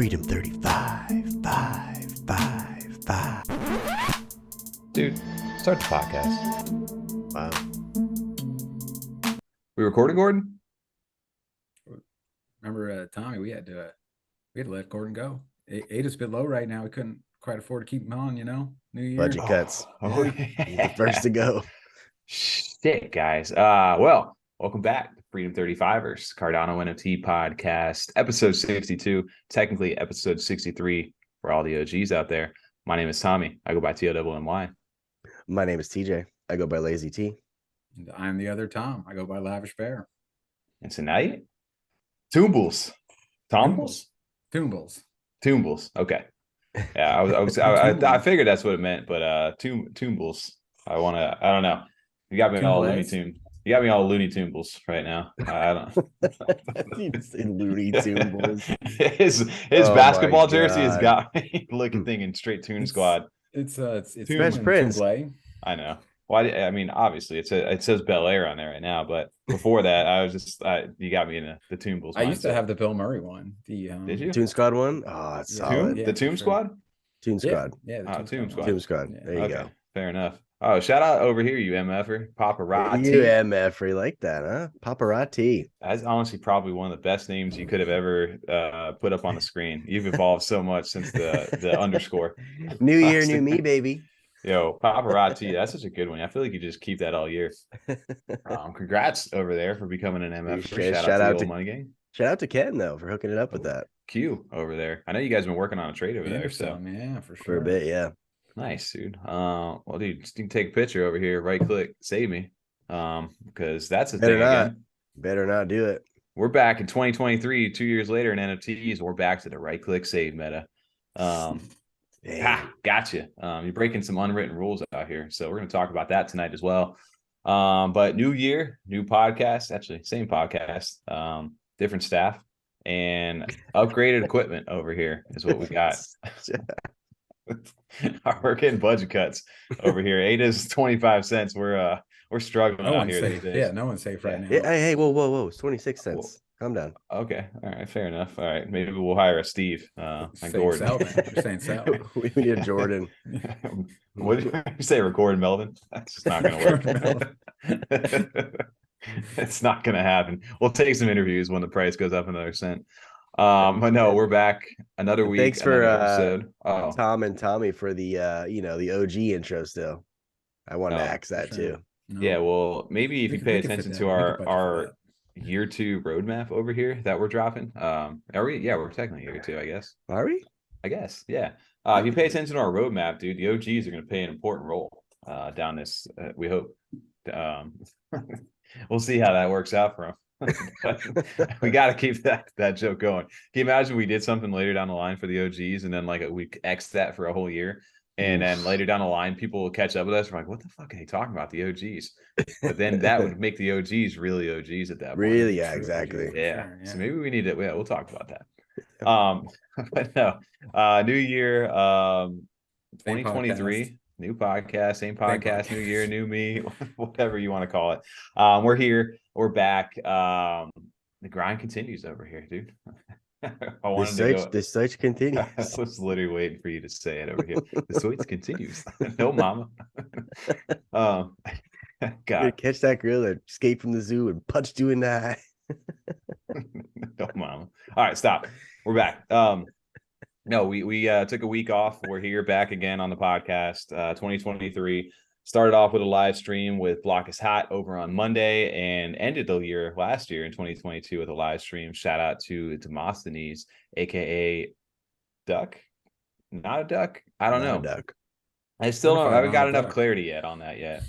Freedom 35, 5, 5, 5. Dude, start the podcast. Wow. We recording, Gordon? Remember, Tommy, we had to let Gordon go. Ada's a bit low right now. We couldn't quite afford to keep him on, New Year. Budget cuts. Oh, He's the first to go. Shit, guys. Well, welcome back to Freedom 35ers, Cardano NFT podcast, episode 62, technically episode 63 for all the OGs out there. My name is Tommy. I go by TOMY. My name is TJ. I go by Lazy T. And I'm the other Tom. I go by Lavish Bear. And tonight, Toombles. Tombles? Goombles. Toombles. Okay. Yeah, I figured that's what it meant, but Toombles. I don't know. You got me all Looney Tunes. You got me all Looney Tunes right now. I don't You say Looney Tunes. His basketball jersey has got me thinking straight Toon Squad. It's Fresh Prince. I know. Well, I mean, obviously, it says Bel Air on there right now, but before that, I was just you got me in the Toombles. I used to have the Bill Murray one. Did you? Toon Squad one? Oh, it's solid. The Toon Squad? Toon Squad. Yeah. Toon Squad. Toon Squad. Yeah. There you go. Fair enough. Oh, shout out over here, you MFer. Paparazzi. You MF, like that, huh? Paparazzi. That's honestly probably one of the best names you could have ever put up on the screen. You've evolved so much since the underscore. New year, new me, baby. Yo, Paparazzi, that's such a good one. I feel like you just keep that all year. Congrats over there for becoming an MF. Shout out to Money Gang. Shout out to Ken though for hooking it up with that. Q over there. I know you guys have been working on a trade over there, so yeah, for sure. For a bit, yeah. Nice, dude. Well, dude, just you can take a picture over here, right click, save me. Because that's the thing. Better not do it. We're back in 2023, 2 years later in NFTs. We're back to the right click save meta. Gotcha. You're breaking some unwritten rules out here. So we're going to talk about that tonight as well. But new year, new podcast, actually same podcast, different staff and upgraded equipment over here is what we got. We're getting budget cuts over here. Ada's 25 cents. We're struggling out here these days. Yeah, no one's safe right now. Hey, whoa. It's 26 cents. Calm down. Okay. All right. Fair enough. All right. Maybe we'll hire a Steve and Gordon. You're saying Sal. We need a Jordan. What did you say? Record Melvin? That's just not going to work. It's not going to happen. We'll take some interviews when the price goes up another cent. But no, we're back another week. Thanks for episode. Tom and Tommy for the the OG intro still. I want to axe that too. No. Yeah, well, maybe if you pay attention to our year 2 roadmap over here that we're dropping. Are we? Yeah, we're technically year 2, I guess. Are we? I guess, yeah. If you pay attention to our roadmap, dude, the OGs are going to play an important role down this. We hope. We'll see how that works out for them. We got to keep that joke going. Can you imagine we did something later down the line for the OGs and then we X that for a whole year, and then later down the line people will catch up with us. We're like, what the fuck are they talking about, the OGs? But then that would make the OGs really OGs at that point. Really, yeah, exactly. Yeah. Sure, yeah. So maybe we need to. Yeah, we'll talk about that. But no, new year, 2023. New podcast, same podcast, new year, new me, whatever you want to call it. We're here, we're back. The grind continues over here, dude. The search continues. I was literally waiting for you to say it over here. The search continues. No, mama. God, catch that girl that escaped from the zoo and punched you in the eye. No, mama. All right, stop. We're back. No, we took a week off. We're here back again on the podcast. 2023 started off with a live stream with Block is Hot over on Monday and ended the year last year in 2022 with a live stream. Shout out to Demosthenes, aka Duck. Not a duck. I don't know. Duck. I haven't got enough clarity yet on that yet.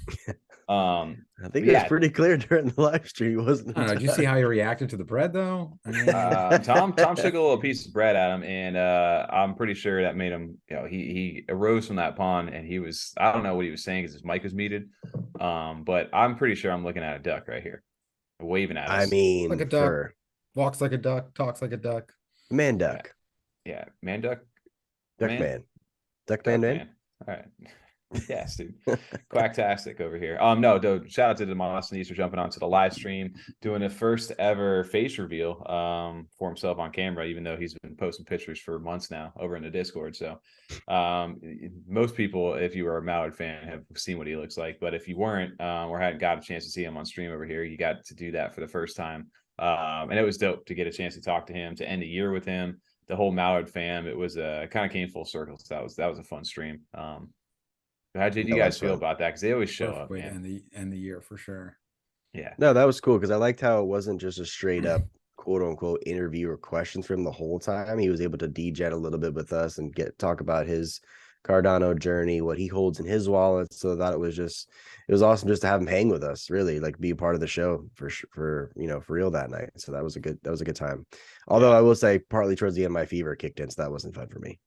I think it was pretty clear during the live stream, wasn't it? I don't know. Did you see how he reacted to the bread though? I mean, Tom took a little piece of bread at him, and I'm pretty sure that made him, he arose from that pond, and he was, I don't know what he was saying because his mic was muted, but I'm pretty sure I'm looking at a duck right here waving at us. I mean, like a duck, walks like a duck, talks like a duck. Man duck. Yeah. Man duck. Duck man. Duck man. All right. Yes, dude. Quacktastic over here. No, dude, shout out to Demosthenes for jumping onto the live stream, doing the first ever face reveal for himself on camera, even though he's been posting pictures for months now over in the Discord. So most people, if you were a Mallard fan, have seen what he looks like. But if you weren't or hadn't got a chance to see him on stream over here, you got to do that for the first time. And it was dope to get a chance to talk to him, to end the year with him, the whole Mallard fam. It was kind of came full circle. So that was a fun stream. How did you guys feel about that? Because they always show up, man. End the year for sure. Yeah. No, that was cool because I liked how it wasn't just a straight up quote unquote interview or questions from him the whole time. He was able to degen a little bit with us and talk about his Cardano journey, what he holds in his wallet. So I thought it was awesome just to have him hang with us, really, like be a part of the show for real that night. So that was a good time. Although I will say partly towards the end my fever kicked in, so that wasn't fun for me.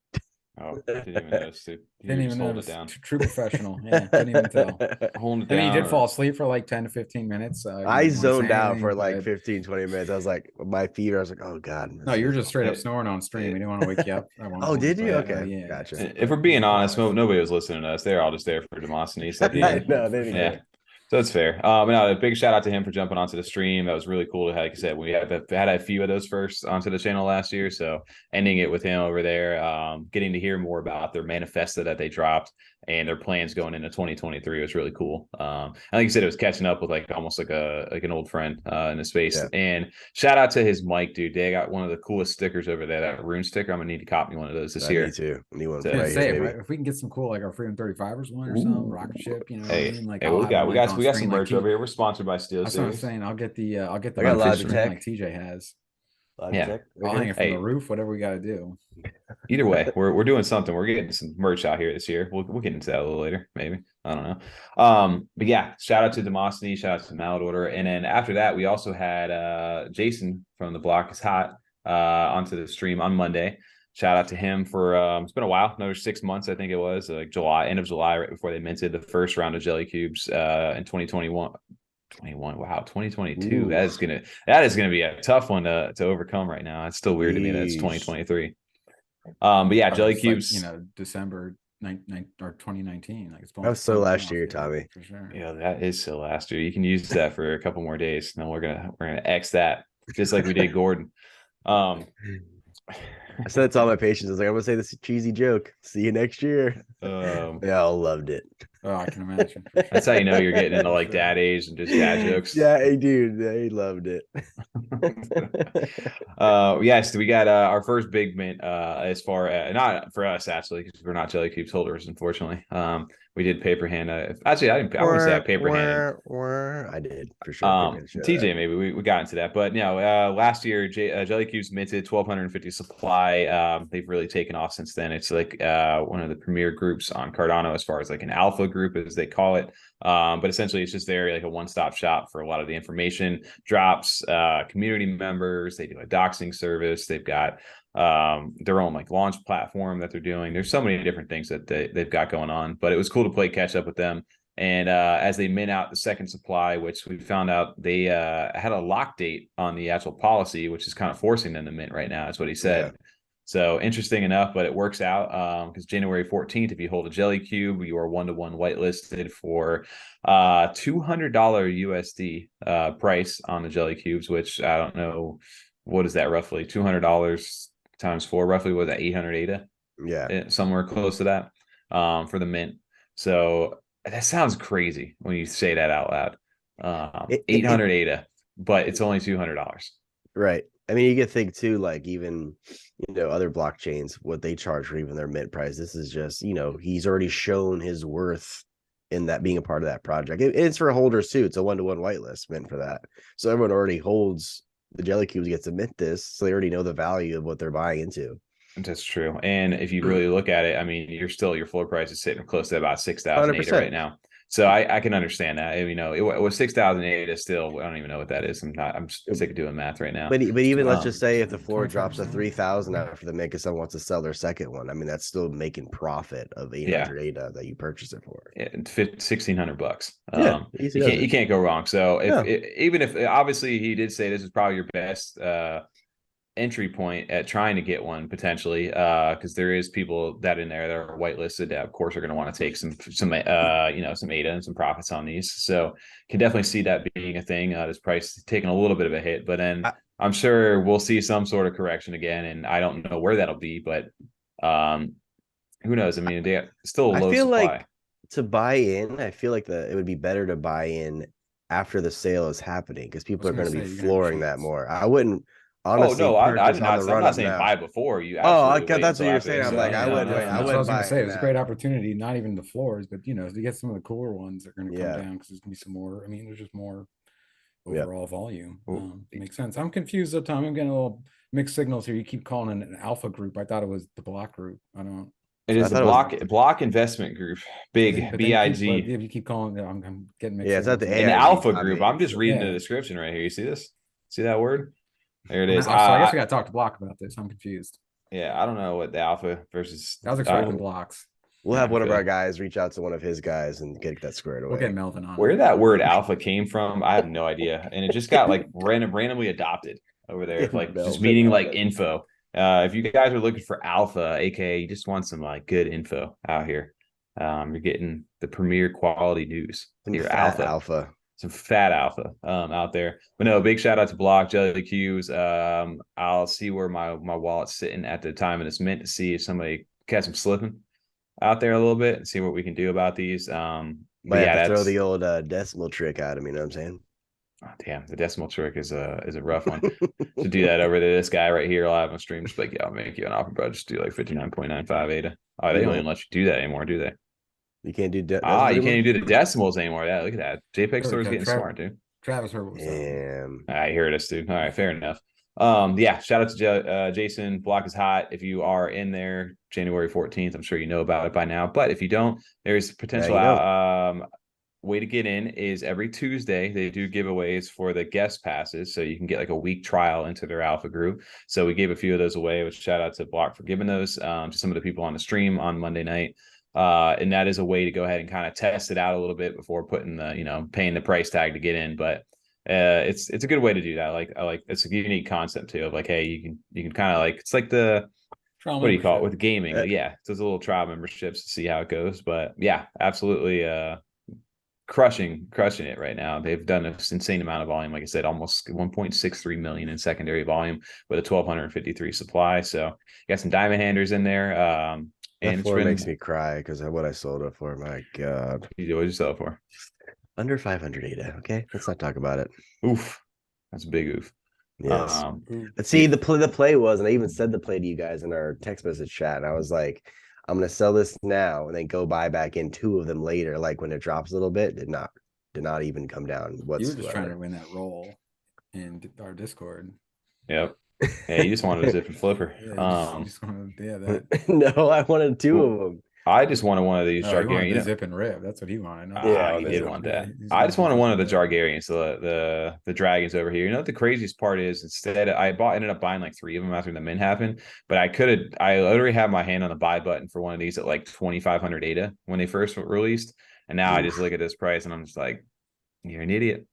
Oh, didn't even notice, dude. Didn't even hold it down. True professional. Yeah, didn't even tell. Holding it I mean, down. he did fall asleep for like 10 to 15 minutes. I zoned out for like 15, 20 minutes. I was like, my fever, I was like, oh God. No, you were just straight up snoring on stream. We didn't want to wake you up. Oh, did you? Okay. Yeah. Gotcha. If we're being honest, nobody was listening to us. They're all just there for Demosthenes. No, they didn't. Yeah. So that's fair. No, a big shout out to him for jumping onto the stream. That was really cool. Like I said, we had a few of those first onto the channel last year. So ending it with him over there, getting to hear more about their manifesto that they dropped and their plans going into 2023 was really cool. I think you said it was catching up with almost like an old friend in the space. Yeah. And shout out to his mic, dude. They got one of the coolest stickers over there, that rune sticker. I'm gonna need to copy one of those this year. Me too. Need one. If we can get some cool our Freedom 35ers one or something, rocket ship, Hey, what I mean? we got some merch over here. We're sponsored by Steel That's Series. what I'm saying. I'll get the I got Logitech like TJ has. Yeah, I'll hang it from the roof. Whatever we got to do. Either way, we're doing something. We're getting some merch out here this year. We'll get into that a little later, maybe. I don't know. But yeah, shout out to Demosthenes, shout out to Mallard Order, and then after that, we also had Jason from the Block is Hot onto the stream on Monday. Shout out to him for it's been a while, another 6 months, I think it was, like end of July, right before they minted the first round of Jellycubes in 2021. 2022. Ooh. That is gonna be a tough one to overcome right now. It's still weird to me that it's 2023. But yeah, Jellycubes, like, December 2019. Like that was so last year, Tommy. For sure. Yeah, that is so last year. You can use that for a couple more days. No, we're gonna X that just like we did Gordon. I said it to all my patients. I was like, I'm gonna say this cheesy joke. See you next year. They all loved it. Oh, I can imagine. Sure. That's how you know you're getting into like dad age and just dad jokes. Yeah, hey, dude, they loved it. Yes, we got our first big mint as far as, not for us actually, because we're not Jellycubes holders, unfortunately. We did paper hand. Actually, I wouldn't say paper hand. I did for sure. TJ, maybe we got into that, but last year Jellycubes minted 1,250 supply. They've really taken off since then. It's like one of the premier groups on Cardano as far as like an alpha group, as they call it. But essentially, it's just there like a one-stop shop for a lot of the information drops, community members. They do a doxing service. They've got their own like launch platform that they're doing. There's so many different things that they've got going on, but it was cool to play catch up with them. And as they mint out the second supply, which we found out they had a lock date on the actual policy, which is kind of forcing them to mint right now. That's what he said. Yeah. So interesting enough, but it works out because January 14th, if you hold a Jellycube, you are 1-to-1 whitelisted for $200 USD price on the Jellycubes, which I don't know, what is that roughly? $200 times 4, roughly was that 800 ADA? Yeah, somewhere close to that for the mint. So that sounds crazy when you say that out loud. 800 ADA, but it's only $200. Right. I mean, you can think too, like even, other blockchains, what they charge for even their mint price. This is just, he's already shown his worth in that being a part of that project. It's for holders too. It's a 1-to-1 whitelist mint for that. So everyone already holds the Jellycubes, gets to mint this. So they already know the value of what they're buying into. That's true. And if you really look at it, I mean, your floor price is sitting close to about 6,000 right now. So I can understand that. It was 6,008 is still, I don't even know what that is. I'm sick of doing math right now. But even let's just say if the floor drops to 3,000 after the mint, because someone wants to sell their second one, I mean, that's still making profit of 800 ADA that you purchase it for. Yeah, $1,600. Yeah, you can't go wrong. So even if obviously he did say this is probably your best entry point at trying to get one potentially, because there is people that in there that are whitelisted that of course are going to want to take some some ADA and some profits on these. So can definitely see that being a thing. This price taking a little bit of a hit, but then I'm sure we'll see some sort of correction again, and I don't know where that'll be, but who knows? I mean, they got still a low supply. Like to buy in, I feel like it would be better to buy in after the sale is happening, because people are going to be flooring that more. I wouldn't honestly. Oh no, I'm not saying buy before you. That's what you're saying. I'm like, I wouldn't wait. I was going to say it's a great opportunity, not even the floors, but to get some of the cooler ones that are going to come down, because there's going to be some more. I mean, there's just more overall volume. Makes sense. I'm confused though, Tom. I'm getting a little mixed signals here. You keep calling it an alpha group. I thought it was the block group. I don't. It is a block investment group, big BIG. You keep calling it. I'm getting mixed. Yeah, it's not the an alpha group. I'm just reading the description right here. You see this? See that word? There it is. So I guess we got to talk to Block about this. I'm confused. Yeah, I don't know what the alpha versus. I was expecting blocks. We'll have one of our guys reach out to one of his guys and get that squared away. We'll get Melvin on. Where that word alpha came from, I have no idea, and it just got like randomly adopted over there, like just meaning like info. If you guys are looking for alpha, aka you just want some like good info out here, you're getting the premier quality news. Your alpha, some fat alpha out there. But no, big shout out to Block, Jellycubes. I'll see where my wallet's sitting at the time of this mint to see if somebody catch them slipping out there a little bit and see what we can do about these. But yeah, throw the old decimal trick at him. You know what I'm saying? Oh, damn, the decimal trick is a rough one. To do that over to this guy right here live on stream, just like, yeah, I'll make you an offer, bro. Just do like 59.95 ADA. Oh, they don't even let you do that anymore, do they? You can't do you can't even do the decimals anymore. Yeah, look at that. JPEG Store's getting smart, dude. Travis heard what was saying. I hear this, dude. All right, fair enough. Yeah, shout out to Jason. Block is hot. If you are in there January 14th, I'm sure you know about it by now. But if you don't, there's potential way to get in is every Tuesday they do giveaways for the guest passes, so you can get like a week trial into their alpha group. So we gave a few of those away, which shout out to Block for giving those to some of the people on the stream on Monday night. And that is a way to go ahead and kind of test it out a little bit before putting the paying the price tag to get in. But it's a good way to do that. I like it's a unique concept too of like, hey, you can kind of like, it's like the trial, what do you call it with gaming? Yeah, it's those little trial memberships to see how it goes. But yeah, absolutely crushing it right now. They've done an insane amount of volume. Like I said, almost 1.63 million in secondary volume with a 1,253 supply. So you got some diamond handers in there. And it makes me cry because of what I sold it for. My God. What did you sell it for? Under 500 ADA. Okay, let's not talk about it. Oof, that's a big oof. Yes. Let's see, the play was, and I even said the play to you guys in our text message chat, and I was like, I'm gonna sell this now and then go buy back in 2 of them later. Like when it drops a little bit, did not even come down whatsoever. You were just trying to win that roll in our Discord. Yep. Yeah, you just wanted a zip and flipper. No, I wanted 2 of them. I just wanted one of these Jargarians. Zip and rip. That's what he wanted. Yeah, he did want that. I just wanted one of the Jargarians, the dragons over here. You know what the craziest part is? Instead, ended up buying like 3 of them after the mint happened. But I literally had my hand on the buy button for one of these at like 2,500 ADA when they first were released. And now I just look at this price and I'm just like, you're an idiot.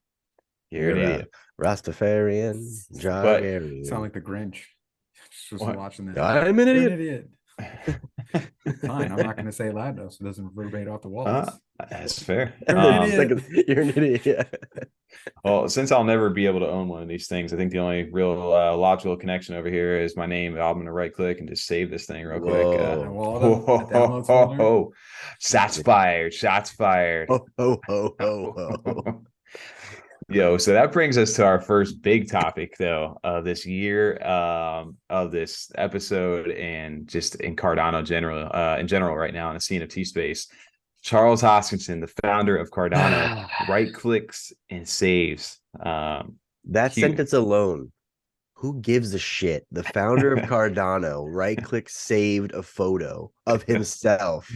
You're an idiot. Rastafarian, Jargarian. Sound like the Grinch. Just watching that. I'm an idiot. Fine, I'm not going to say it loud though, so it doesn't reverberate off the walls. That's fair. You're an idiot. Yeah. Well, since I'll never be able to own one of these things, I think the only real logical connection over here is my name. I'm going to right click and just save this thing real quick. Shots fired. Shots fired. Yo, so that brings us to our first big topic, though, of this year, of this episode, and just in Cardano in general right now in the CNFT space. Charles Hoskinson, the founder of Cardano, right clicks and saves. That sentence alone. Who gives a shit? The founder of Cardano right-click saved a photo of himself.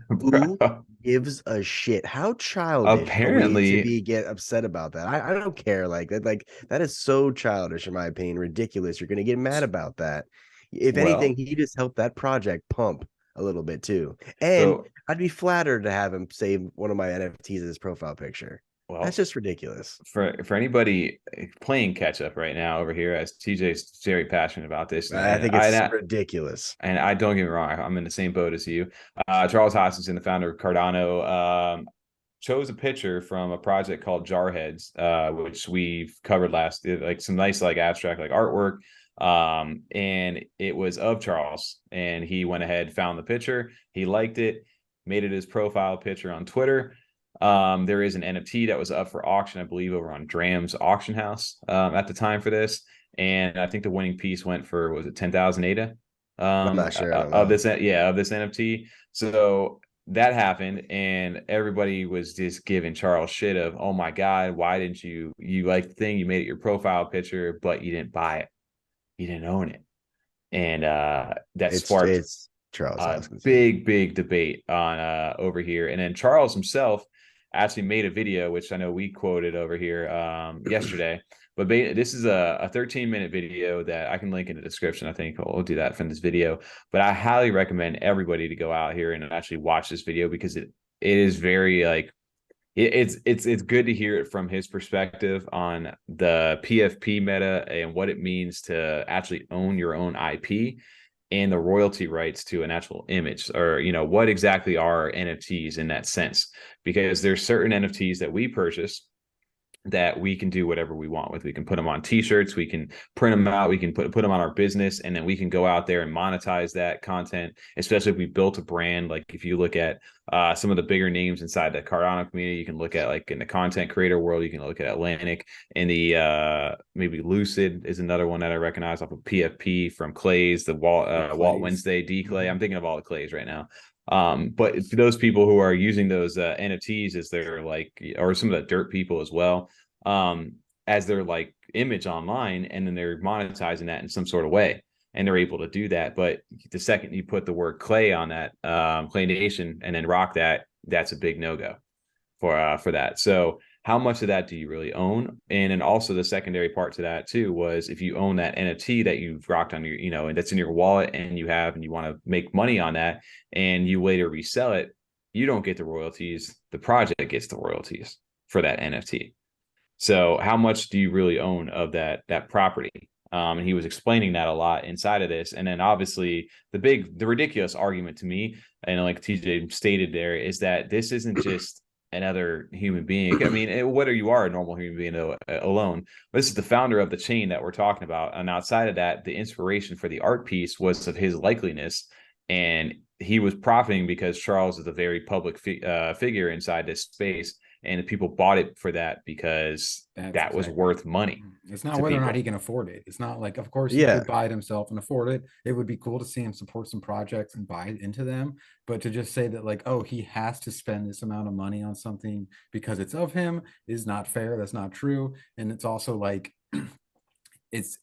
Who gives a shit? How childish apparently to get upset about that? I don't care. Like that is so childish in my opinion. Ridiculous. You're gonna get mad about that. If anything, he just helped that project pump a little bit too. And I'd be flattered to have him save one of my NFTs as his profile picture. Well, that's just ridiculous. For anybody playing catch up right now over here, as TJ's very passionate about this, I think it's ridiculous. And I don't get me wrong, I'm in the same boat as you. Charles Hoskinson, the founder of Cardano, chose a picture from a project called Jarheads, which we've covered last, like some nice like abstract like artwork. And it was of Charles, and he went ahead, found the picture, he liked it, made it his profile picture on Twitter. There is an NFT that was up for auction, I believe, over on Dram's auction house at the time for this, and I think the winning piece went for, was it 10,000 ADA? I'm not sure of this NFT. So that happened, and everybody was just giving Charles shit of, oh my god, why didn't you like the thing, you made it your profile picture, but you didn't buy it, you didn't own it. And that sparked Charles Hoskinson. big debate on over here. And then Charles himself actually made a video, which I know we quoted over here yesterday, but this is a 13-minute video that I can link in the description. I think we'll do that from this video, but I highly recommend everybody to go out here and actually watch this video, because it is very like, it's good to hear it from his perspective on the PFP meta and what it means to actually own your own IP and the royalty rights to an actual image, or, you know, what exactly are NFTs in that sense, because there's certain NFTs that we purchase that we can do whatever we want with. We can put them on t-shirts, we can print them out, we can put them on our business, and then we can go out there and monetize that content, especially if we built a brand. Like if you look at some of the bigger names inside the Cardano community, you can look at, like in the content creator world, you can look at Atlantic, and the maybe Lucid is another one that I recognize off of PFP from Clays, the Walt Wednesday, D Clay. I'm thinking of all the Clays right now. But for those people who are using those NFTs as their like, or some of the dirt people as well, as their like image online, and then they're monetizing that in some sort of way, and they're able to do that. But the second you put the word Clay on that, Clay Nation, and then rock that, that's a big no-go for that. So how much of that do you really own? And then also the secondary part to that too was, if you own that NFT that you've rocked on your, you know, and that's in your wallet, and you want to make money on that, and you later resell it, you don't get the royalties. The project gets the royalties for that NFT. So how much do you really own of that property? And he was explaining that a lot inside of this. And then obviously the ridiculous argument to me, and like TJ stated there, is that this isn't just another human being. I mean, whether you are a normal human being alone, but this is the founder of the chain that we're talking about. And outside of that, the inspiration for the art piece was of his likeliness, and he was profiting because Charles is a very public figure inside this space, and people bought it for that because that was worth money. It's not whether or not he can afford it. It's not like, of course he could buy it himself and afford it. It would be cool to see him support some projects and buy into them, but to just say that like, oh, he has to spend this amount of money on something because it's of him is not fair. That's not true. And it's also like, it's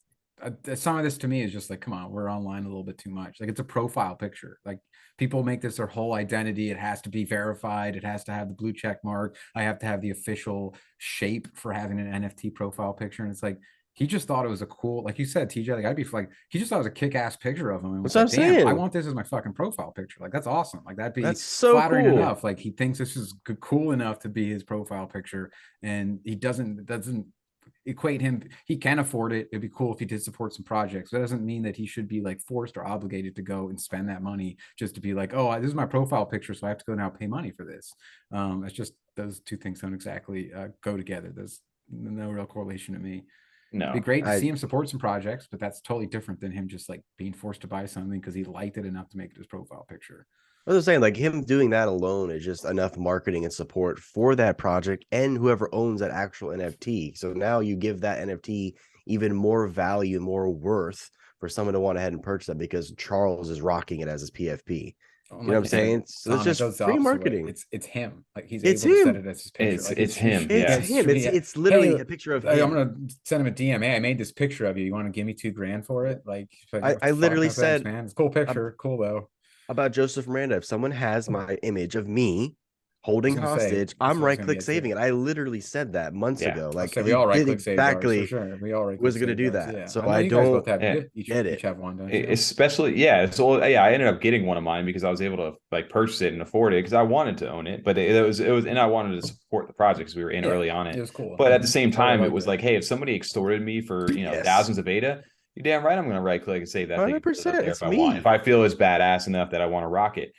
some of this to me is just like, come on, we're online a little bit too much. Like, it's a profile picture. Like, people make this their whole identity. It has to be verified. It has to have the blue check mark. I have to have the official shape for having an NFT profile picture. And it's like, he just thought it was a cool, like you said, TJ, like I'd be like, he just thought it was a kick-ass picture of him. And was like, damn, I want this as my fucking profile picture. Like, that's awesome. Like, that's so flattering enough. Like, he thinks this is cool enough to be his profile picture, and he doesn't equate him. He can afford it. It'd be cool if he did support some projects. That doesn't mean that he should be like forced or obligated to go and spend that money just to be like, oh, this is my profile picture, so I have to go now pay money for this. It's just, those two things don't exactly go together. There's no real correlation to me. No, it'd be great to see him support some projects, but that's totally different than him just like being forced to buy something because he liked it enough to make it his profile picture. I was saying, like, him doing that alone is just enough marketing and support for that project and whoever owns that actual NFT. So now you give that NFT even more value, more worth for someone to want to head and purchase that because Charles is rocking it as his PFP. You know what I'm saying? So it's just free marketing. It's him. Like, he's able to set it as his picture. It's him. It's him. It's literally a picture of him. I'm gonna send him a DM. Hey, I made this picture of you. You want to give me $2,000 for it? Like, I literally said, man, it's a cool picture. Cool though. About Joseph Miranda, if someone has my image of me holding gonna say, hostage. that's I'm what I was right gonna click get saving to. it. I literally said that months Yeah. ago. I'll Like say we he all right did click saved ours for exactly sure. We all right click was going to saved do ours. that. Yeah, So I know I you guys both don't have. Yeah. You get each it. have one, don't you? Especially, yeah. So yeah, I ended up getting one of mine because I was able to like purchase it and afford it because I wanted to own it, but it was, and I wanted to support the project because we were in early on It it. was cool. But at the same I really time, it liked was it. like, hey, if somebody extorted me for Yes. thousands of ADA, you're damn right, I'm going to right click and save that thing and put it up 100%. there It's if I want. If me. I feel it's badass enough that I want to rock it.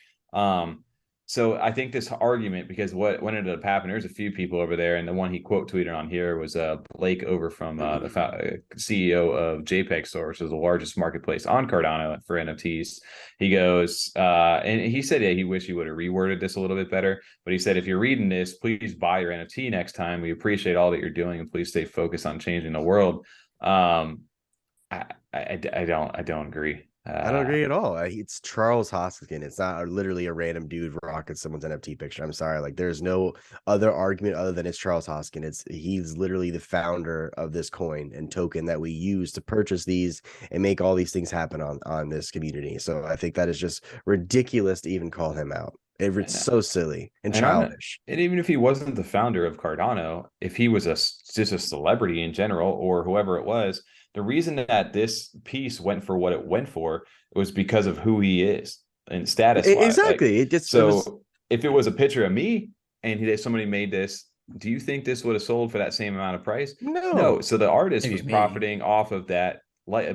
So I think this argument, because what ended up happening, there's a few people over there, and the one he quote tweeted on here was Blake over from the CEO of JPEG Store, which is the largest marketplace on Cardano for NFTs. He goes, and he said, yeah, he wished he would have reworded this a little bit better, but he said, if you're reading this, please buy your NFT next time. We appreciate all that you're doing, and please stay focused on changing the world. I don't agree. I don't agree at all. It's Charles Hoskinson. It's not literally a random dude rocking someone's NFT picture. I'm sorry. Like, there's no other argument other than it's Charles Hoskinson. He's literally the founder of this coin and token that we use to purchase these and make all these things happen on this community. So I think that is just ridiculous to even call him out. It's so silly and childish. And even if he wasn't the founder of Cardano, if he was just a celebrity in general or whoever it was, the reason that this piece went for what it went for was because of who he is and status wise. Exactly. Like, if it was a picture of me and somebody made this, do you think this would have sold for that same amount of price? No. So the artist was profiting off of that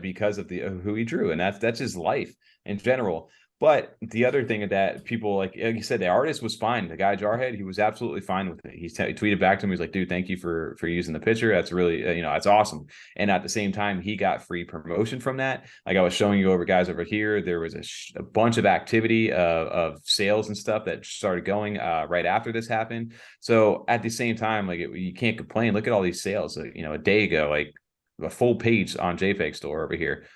because of who he drew, and that's his life in general. But the other thing that people, like you said, the artist was fine. The guy Jarhead, he was absolutely fine with it. He tweeted back to him. He's like, dude, thank you for using the picture. That's really, that's awesome. And at the same time, he got free promotion from that. Like I was showing you guys over here, there was a bunch of activity of sales and stuff that started going right after this happened. So at the same time, like you can't complain. Look at all these sales. A day ago, like a full page on JPEG Store over here.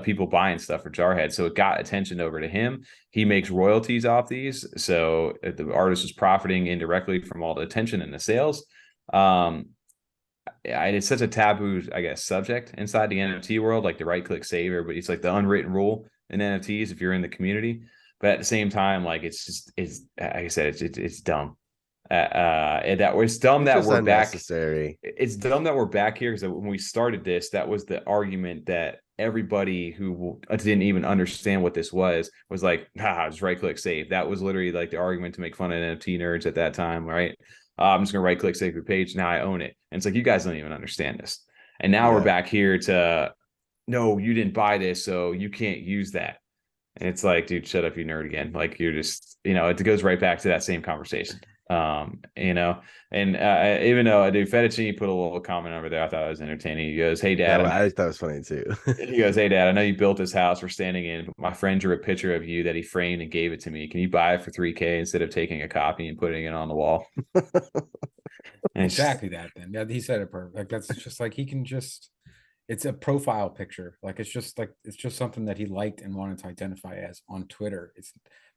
People buying stuff for Jarhead, so it got attention over to him. He makes royalties off these, so the artist is profiting indirectly from all the attention and the sales. It's such a taboo, I guess, subject inside the NFT world, like the right click save. Everybody, it's like the unwritten rule in NFTs if you're in the community. But at the same time, like it's like I said, it's dumb. It's dumb that we're unnecessary. back. It's dumb that we're back here because when we started this, that was the argument that everybody who didn't even understand what this was like, just right click save. That was literally like the argument to make fun of NFT nerds at that time, right? I'm just gonna right click save your page. Now I own it. And it's like, you guys don't even understand this. And now we're back here to, no, you didn't buy this, so you can't use that. And it's like, dude, shut up, you nerd again. Like you're just, it goes right back to that same conversation. And even though dude Fettuccine put a little comment over there, I thought it was entertaining. He goes, hey dad, I thought it was funny too. He goes, hey dad, I know you built this house we're standing in, but my friend drew a picture of you that he framed and gave it to me. Can you buy it for $3,000 instead of taking a copy and putting it on the wall? Exactly that. Then yeah, he said it perfect. Like that's just like he can just. It's a profile picture. Like it's just something that he liked and wanted to identify as on Twitter. It's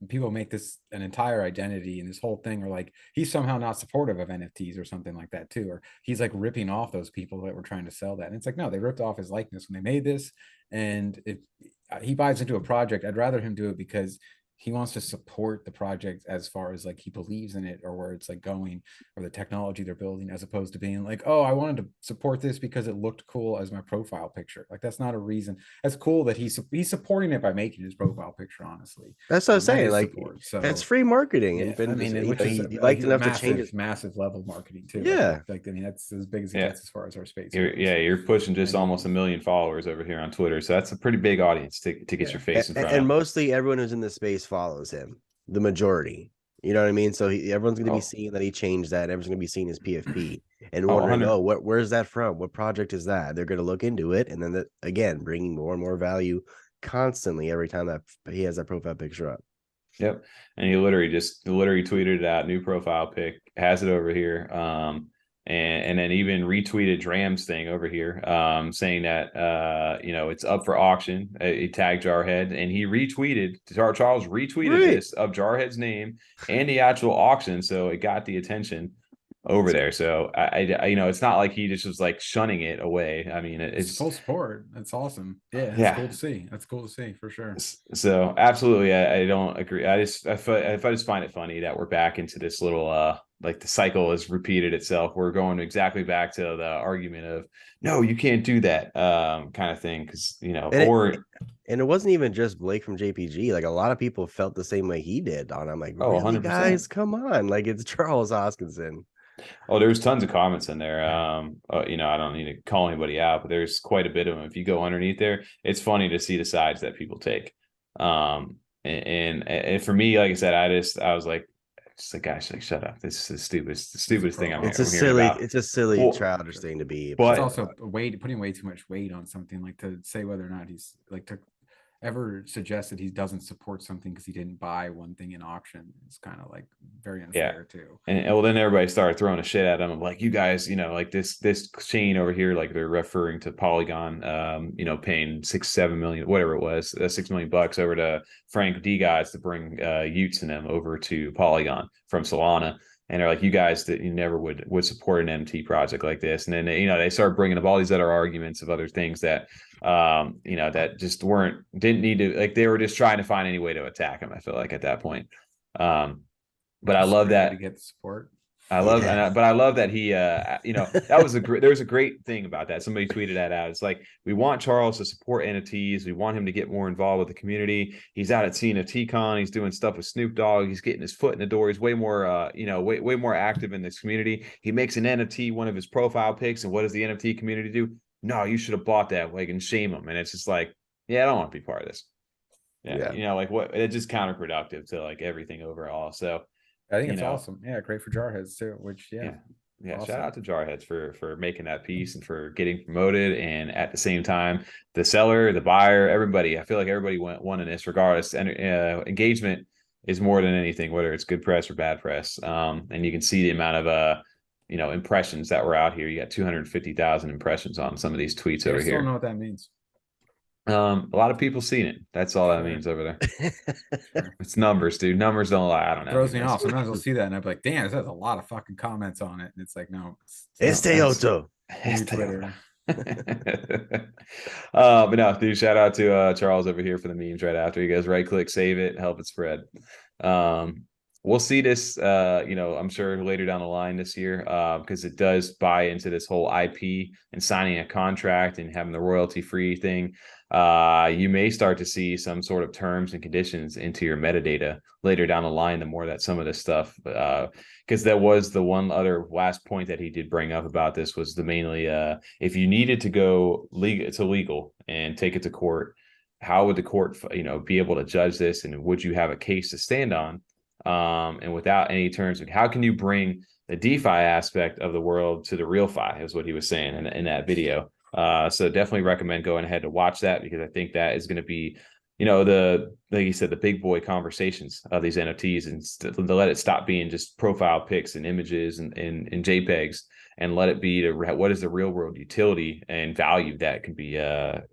people make this an entire identity, and this whole thing, or like he's somehow not supportive of NFTs or something like that too, or he's like ripping off those people that were trying to sell that. And it's like, no, they ripped off his likeness when they made this. And if he buys into a project, I'd rather him do it because he wants to support the project as far as like he believes in it or where it's like going or the technology they're building, as opposed to being like, oh, I wanted to support this because it looked cool as my profile picture. Like that's not a reason. That's cool that he's supporting it by making his profile picture, honestly. That's what I'm saying. Like so it's free marketing. Yeah, And I mean, which is he liked enough to change it. Massive level marketing too. Yeah. Like I mean, that's as big as it gets as far as our space. You're pushing just almost 1 million followers over here on Twitter. So that's a pretty big audience to get your face in front of. And mostly everyone who's in the space follows him. The majority, you know what I mean? So everyone's going to be seeing that he changed that. Everyone's going to be seeing his PFP and wondering, where's that from? What project is that? They're going to look into it. And then again, bringing more and more value constantly every time that he has that profile picture up. Yep. And he literally tweeted out new profile pic, has it over here. And then even retweeted Dram's thing over here, saying that it's up for auction. He tagged Jarhead, and he retweeted. Charles retweeted this of Jarhead's name and the actual auction, so it got the attention over there. So I it's not like he just was like shunning it away. I mean, it's full support. That's awesome. Yeah, it's cool to see. That's cool to see for sure. So absolutely, I don't agree. I just find it funny that we're back into this little like the cycle has repeated itself. We're going exactly back to the argument of no, you can't do that kind of thing, because and it wasn't even just Blake from JPG. Like a lot of people felt the same way he did on. I'm like, really, 100%. guys, come on! Like it's Charles Hoskinson. Oh, there's tons of comments in there. I don't need to call anybody out, but there's quite a bit of them. If you go underneath there, it's funny to see the sides that people take. And for me, like I said, I was like, guys, like, shut up. This is the stupidest thing I'm hearing about. It's a silly, childish thing to be. But it's also putting way too much weight on something, like to say whether or not he's like to ever suggest that he doesn't support something because he didn't buy one thing in auction is kind of like very unfair too. And well, then everybody started throwing a shit at him. I'm like, you guys, like this chain over here, like they're referring to Polygon, paying 6-7 million, whatever it was, $6 million over to Frank D guys to bring Utes and them over to Polygon from Solana. And they're like, you guys that you never would support an MT project like this. And then they start bringing up all these other arguments of other things that that just didn't need to, like, they were just trying to find any way to attack him, I feel like, at that point. But I love that to get the support. I love that he that was there was a great thing about that. Somebody tweeted that out. It's like, we want Charles to support NFTs. We want him to get more involved with the community. He's out at CNFT Con. He's doing stuff with Snoop Dogg. He's getting his foot in the door. He's way more way more active in this community. He makes an NFT one of his profile pics, and what does the NFT community do? No, you should have bought that, like, and shame him. And it's just like, yeah, I don't want to be part of this. Yeah. Like, what, it's just counterproductive to like everything overall. So I think it's awesome. Yeah, great for Jarheads too. Which yeah. Awesome. Shout out to Jarheads for making that piece and for getting promoted, and at the same time, the seller, the buyer, everybody. I feel like everybody won in this regardless. And engagement is more than anything, whether it's good press or bad press. And you can see the amount of impressions that were out here. You got 250,000 impressions on some of these tweets over here. I don't know what that means. A lot of people seen it. That's all that means over there. It's numbers, dude. Numbers don't lie. I don't know. Throws me off. Sometimes I'll see that and I'm like, damn, this has a lot of fucking comments on it. And it's like, no. Teoto. Twitter. But no, dude, shout out to Charles over here for the memes right after. You guys right click, save it, help it spread. We'll see this, I'm sure later down the line this year, because it does buy into this whole IP and signing a contract and having the royalty free thing. You may start to see some sort of terms and conditions into your metadata later down the line, the more that some of this stuff, because that was the one other last point that he did bring up about this, was the mainly if you needed to go legal and take it to court, how would the court be able to judge this, and would you have a case to stand on? And without any terms, how can you bring the DeFi aspect of the world to the real fi, is what he was saying in that video. So definitely recommend going ahead to watch that, because I think that is going to be, like you said, the big boy conversations of these NFTs, and to let it stop being just profile pics and images and JPEGs, and let it be to what is the real world utility and value that can be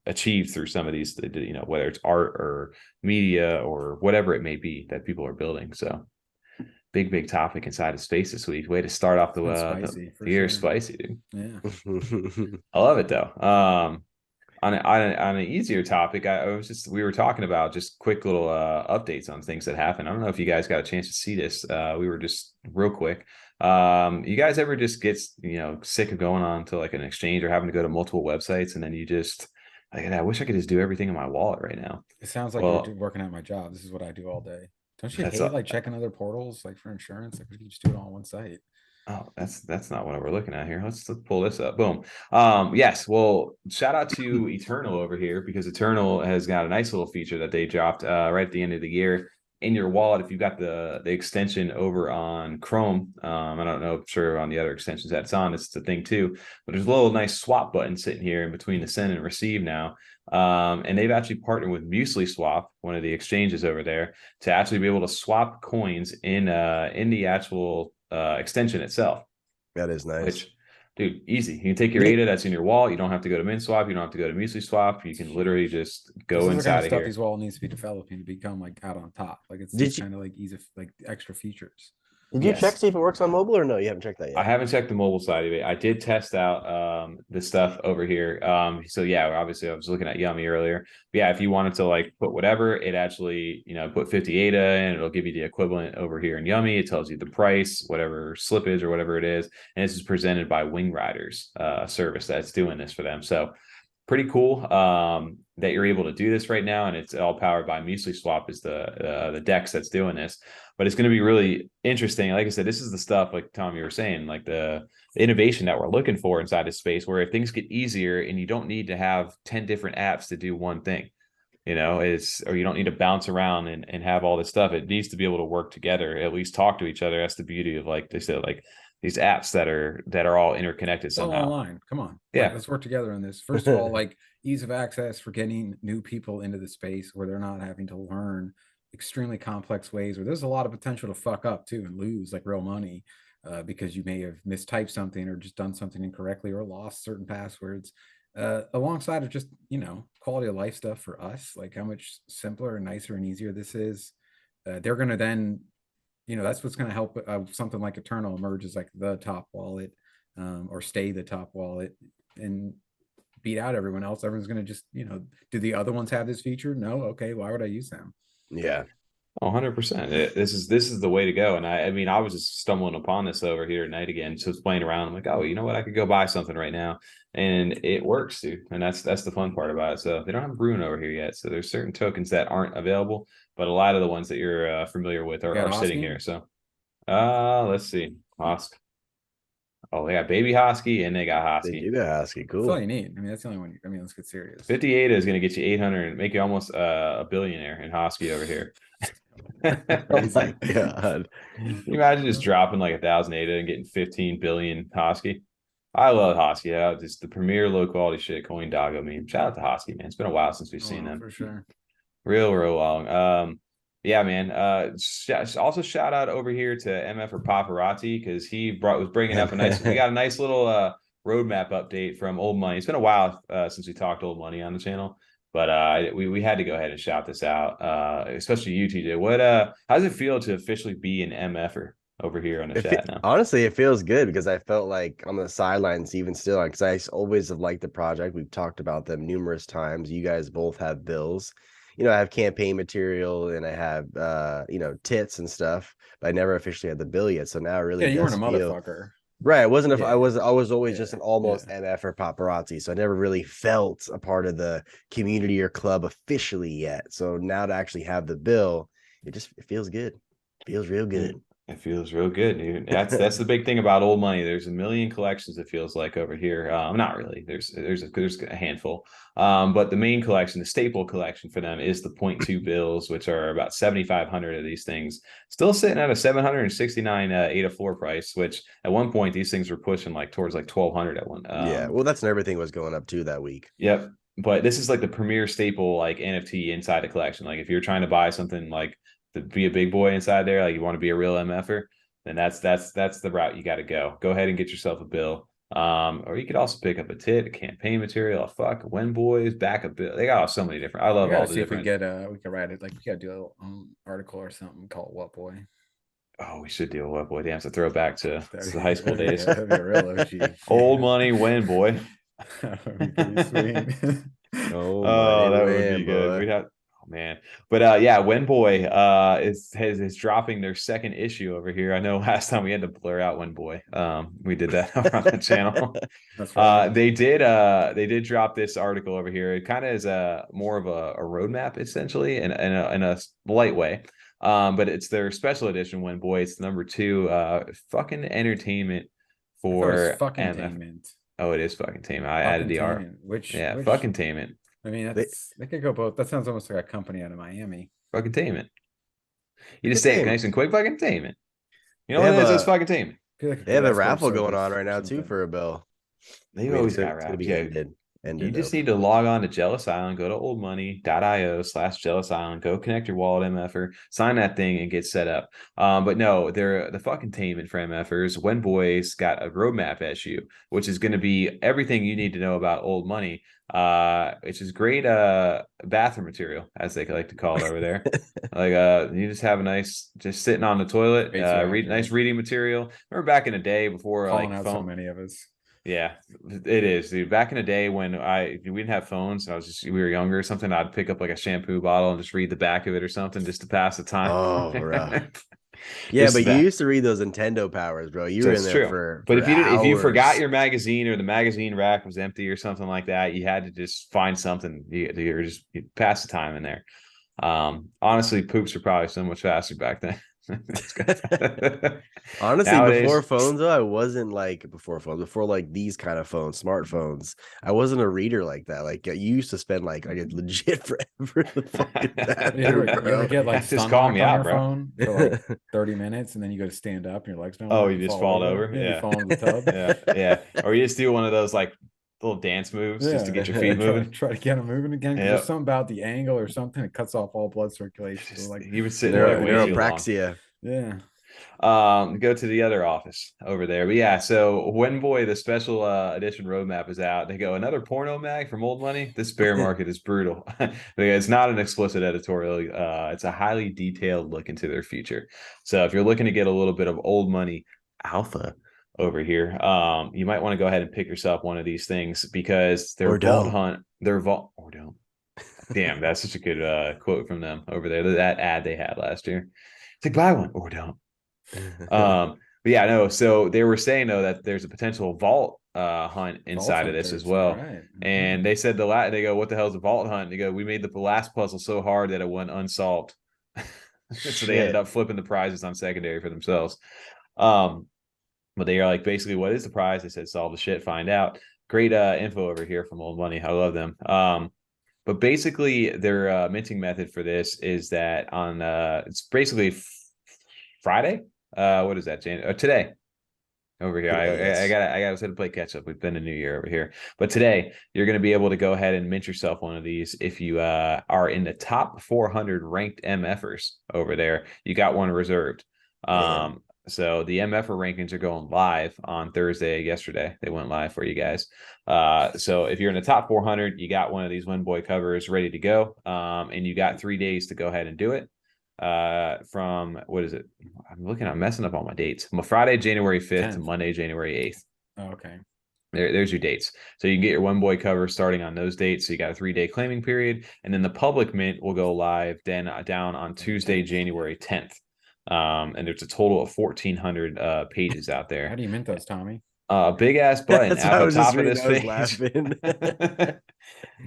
achieved through some of these, whether it's art or media or whatever it may be that people are building. So big topic inside of space this week. Way to start off the year. Spicy, dude. Yeah. I love it though. On an easier topic, we were talking about just quick little updates on things that happen. I don't know if you guys got a chance to see this. We were just real quick. You guys ever just get sick of going on to like an exchange or having to go to multiple websites, and then you just like, I wish I could just do everything in my wallet right now. It sounds like you're working at my job. This is what I do all day. Don't you hate like checking other portals, like for insurance? Like, we can just do it all on one site. Oh, that's not what we're looking at here. Let's pull this up. Boom. Yes. Well, shout out to Eternl over here, because Eternl has got a nice little feature that they dropped right at the end of the year in your wallet. If you've got the extension over on Chrome, I don't know, I'm sure on the other extensions that it's on, it's the thing too, but there's a little nice swap button sitting here in between the send and receive now. And they've actually partnered with MuesliSwap, one of the exchanges over there, to actually be able to swap coins in the actual extension itself. That is nice. Which, dude, easy. You can take your ADA that's in your wallet. You don't have to go to MinSwap. You don't have to go to MuesliSwap. You can literally just go inside of here. These wallet needs to be developing to become like out on top. Like, it's just kind of like easy, like extra features. Did you check see if it works on mobile or no? You haven't checked that yet. I haven't checked the mobile side of it. I did test out the stuff over here. So yeah, obviously I was looking at Yummy earlier. But yeah, if you wanted to like put whatever, it actually, you know, put 50 ADA and it'll give you the equivalent over here in Yummy. It tells you the price, whatever slippage or whatever it is. And this is presented by Wing Riders, service that's doing this for them. So pretty cool that you're able to do this right now, and it's all powered by Muesli Swap is the DEX that's doing this. But it's going to be really interesting. Like I said, this is the stuff, like Tom, you were saying, like the innovation that we're looking for inside this space, where if things get easier and you don't need to have 10 different apps to do one thing, you know, or you don't need to bounce around and have all this stuff. It needs to be able to work together, at least talk to each other. That's the beauty of, like they said, like these apps that are all interconnected somehow. All online. Come on. Yeah. Let's work together on this. First of all, like ease of access for getting new people into the space where they're not having to learn extremely complex ways where there's a lot of potential to fuck up too and lose like real money because you may have mistyped something or just done something incorrectly or lost certain passwords. Alongside of just, you know, quality of life stuff for us, like how much simpler and nicer and easier this is. They're going to then, you know, that's what's going to help something like Eternl emerge as like the top wallet or stay the top wallet and beat out everyone else. Everyone's going to just, you know, do the other ones have this feature? No. Okay. Why would I use them? Yeah. 100%. This is the way to go. And I mean, I was just stumbling upon this over here tonight again. So it's playing around. I'm like, oh, you know what? I could go buy something right now. And it works, dude. And that's the fun part about it. So they don't have Bruin over here yet. So there's certain tokens that aren't available, but a lot of the ones that you're familiar with are sitting here. So let's see. Hosk. Oh, they got baby Hosky and they got Hosky. They do got Hosky. Cool. That's all you need. I mean, that's the only one. I mean, let's get serious. 58 is going to get you 800 and make you almost a billionaire in Hosky over here. Oh my god! Can you imagine just dropping like 1,000 ADA and getting 15 billion Hosky? I love Hosky. Yeah, just the premier low quality shit. Coin Doggo meme. Shout out to Hosky, man. It's been a while since we've seen them. For sure. Real long. Yeah, man. Also shout out over here to MF or Paparazzi because he was bringing up we got a nice little roadmap update from Old Money. It's been a while since we talked Old Money on the channel, but we had to go ahead and shout this out, especially you, TJ. What how does it feel to officially be an MFer over here on the chat now? Honestly, it feels good because I felt like on the sidelines even still, because I always have liked the project. We've talked about them numerous times. You guys both have bills. You know, I have campaign material and I have you know, tits and stuff, but I never officially had the bill yet. So now really, you weren't a motherfucker. Right. It wasn't I was always just an almost MF or paparazzi. So I never really felt a part of the community or club officially yet. So now to actually have the bill, it feels good. It feels real good. It feels real good, dude. That's the big thing about Old Money. There's a million collections, it feels like, over here. Not really. There's a handful. But the main collection, the staple collection for them is the 0.2 bills, which are about 7,500 of these things. Still sitting at a 769 ADA floor price, which at one point these things were pushing like towards like 1,200 at one. Yeah, well, that's when everything was going up too that week. Yep. But this is like the premier staple like NFT inside the collection. Like if you're trying to buy something like to be a big boy inside there, like you want to be a real MFer, then that's the route you got to go. Go ahead and get yourself a bill. Or you could also pick up a campaign material, Wenboys, backup bill. They got so many different. I love all the different. If we can write it, like we gotta do an article or something called What Boy. Oh, we should do a What Boy. Damn, to throw back to the high school days. That'd be a real OG. Old Money Wenboy. That would be pretty sweet. Oh, that would be good. We'd have. Man, but yeah, Wenboy is dropping their second issue over here. I know last time we had to blur out Wenboy. We did that on the channel. That's right. They did drop this article over here. It kind of is more of a roadmap essentially in a light way. But it's their special edition Wenboy. It's number 2. Fucking entertainment for fucking. Oh, it is fucking tainment. I added the R. Which fucking tainment. I mean, they could go both. That sounds almost like a company out of Miami. Fucking tainment. You just say it nice and quick. Fucking tainment. You know what it is? It's fucking tainment. They have a raffle going on right now too for a bill. They always got raffles. You just need to log on to Jealous Island, go to oldmoney.io/Jealous Island, go connect your wallet MFer, sign that thing and get set up. But no, they're the fucking tainment for MFers. Wenboy's got a roadmap issue, which is going to be everything you need to know about old money, which is great bathroom material, as they like to call it over there. Like you just have a nice, just sitting on the toilet, nice reading material. Remember back in the day before calling like out so many of us. Yeah, it is, dude. Back in the day when we didn't have phones, we were younger or something, I'd pick up like a shampoo bottle and just read the back of it or something just to pass the time. Oh, bro. Yeah, but you used to read those Nintendo powers, bro. You were in there for But if you forgot hours. your magazine or the magazine rack was empty or something like that, you had to just find something. You pass the time in there. Honestly, poops were probably so much faster back then. Honestly, nowadays, before phones though, I wasn't like before like these kind of phones, smartphones. I wasn't a reader like that. Like you used to spend like I get legit forever in the fucking bathroom, you ever get like just call me out, on your bro. phone for like 30 minutes and then you go to stand up and your legs don't work, you just fall over. Yeah, you fall in the tub. Yeah. Or you just do one of those like little dance moves just to get your feet moving. Try to get them moving again. There's something about the angle or something. It cuts off all blood circulation. So like you would sit there like neuropraxia. Yeah. Go to the other office over there. But yeah, so Wenboy, the special edition roadmap is out. They go, another porno mag from old money. This bear market is brutal. It's not an explicit editorial. It's a highly detailed look into their future. So if you're looking to get a little bit of old money alpha over here, you might want to go ahead and pick yourself one of these things because their vault hunt, or don't. Damn, that's such a good quote from them over there. That ad they had last year. It's like, buy one or don't. But yeah, no. So they were saying though that there's a potential vault hunt inside of this as well. Right. And they said they go, what the hell is a vault hunt? And they go, we made the last puzzle so hard that it went unsolved. So they ended up flipping the prizes on secondary for themselves. But they are like, basically, what is the prize? They said, solve the shit, find out. Great info over here from Old Money. I love them. But basically, their minting method for this is that on it's basically Friday. What is that, Jane? Today over here. I got to play catch up. We've been a new year over here, but today you're going to be able to go ahead and mint yourself one of these if you are in the top 400 ranked MFers over there. You got one reserved. So the MFer rankings are going live on Thursday. Yesterday they went live for you guys. So if you're in the top 400, you got one of these Wenboy covers ready to go, and you got 3 days to go ahead and do it. From what is it? I'm messing up all my dates. From Friday, January 5th 10th. To Monday, January 8th. Oh, okay. There's your dates. So you can get your Wenboy cover starting on those dates. So you got a 3-day claiming period, and then the public mint will go live then down on Tuesday, January 10th. And there's a total of 1,400 pages out there. How do you mint those, Tommy? Big ass button at the top of this page.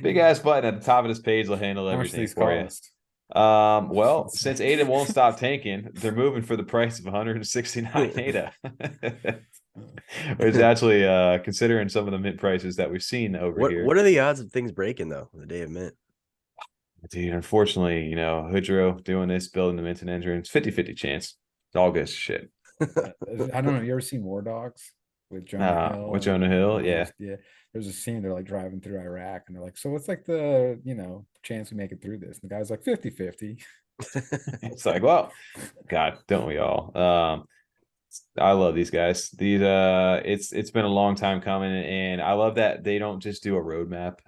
Big ass button at the top of this page will handle everything for you. Well, since ADA won't stop tanking, they're moving for the price of 169 ADA. Which actually, considering some of the mint prices that we've seen over here. What are the odds of things breaking though on the day of mint? Dude, unfortunately, Hoodro doing this, building the mint and engine, it's 50-50 chance. It's all good shit. I don't know. You ever seen War Dogs with Jonah Hill? With Jonah Hill, yeah. There's a scene they're like driving through Iraq and they're like, so what's like the chance we make it through this? And the guy's like 50-50. It's like, well, God, don't we all? I love these guys. It's been a long time coming, and I love that they don't just do a roadmap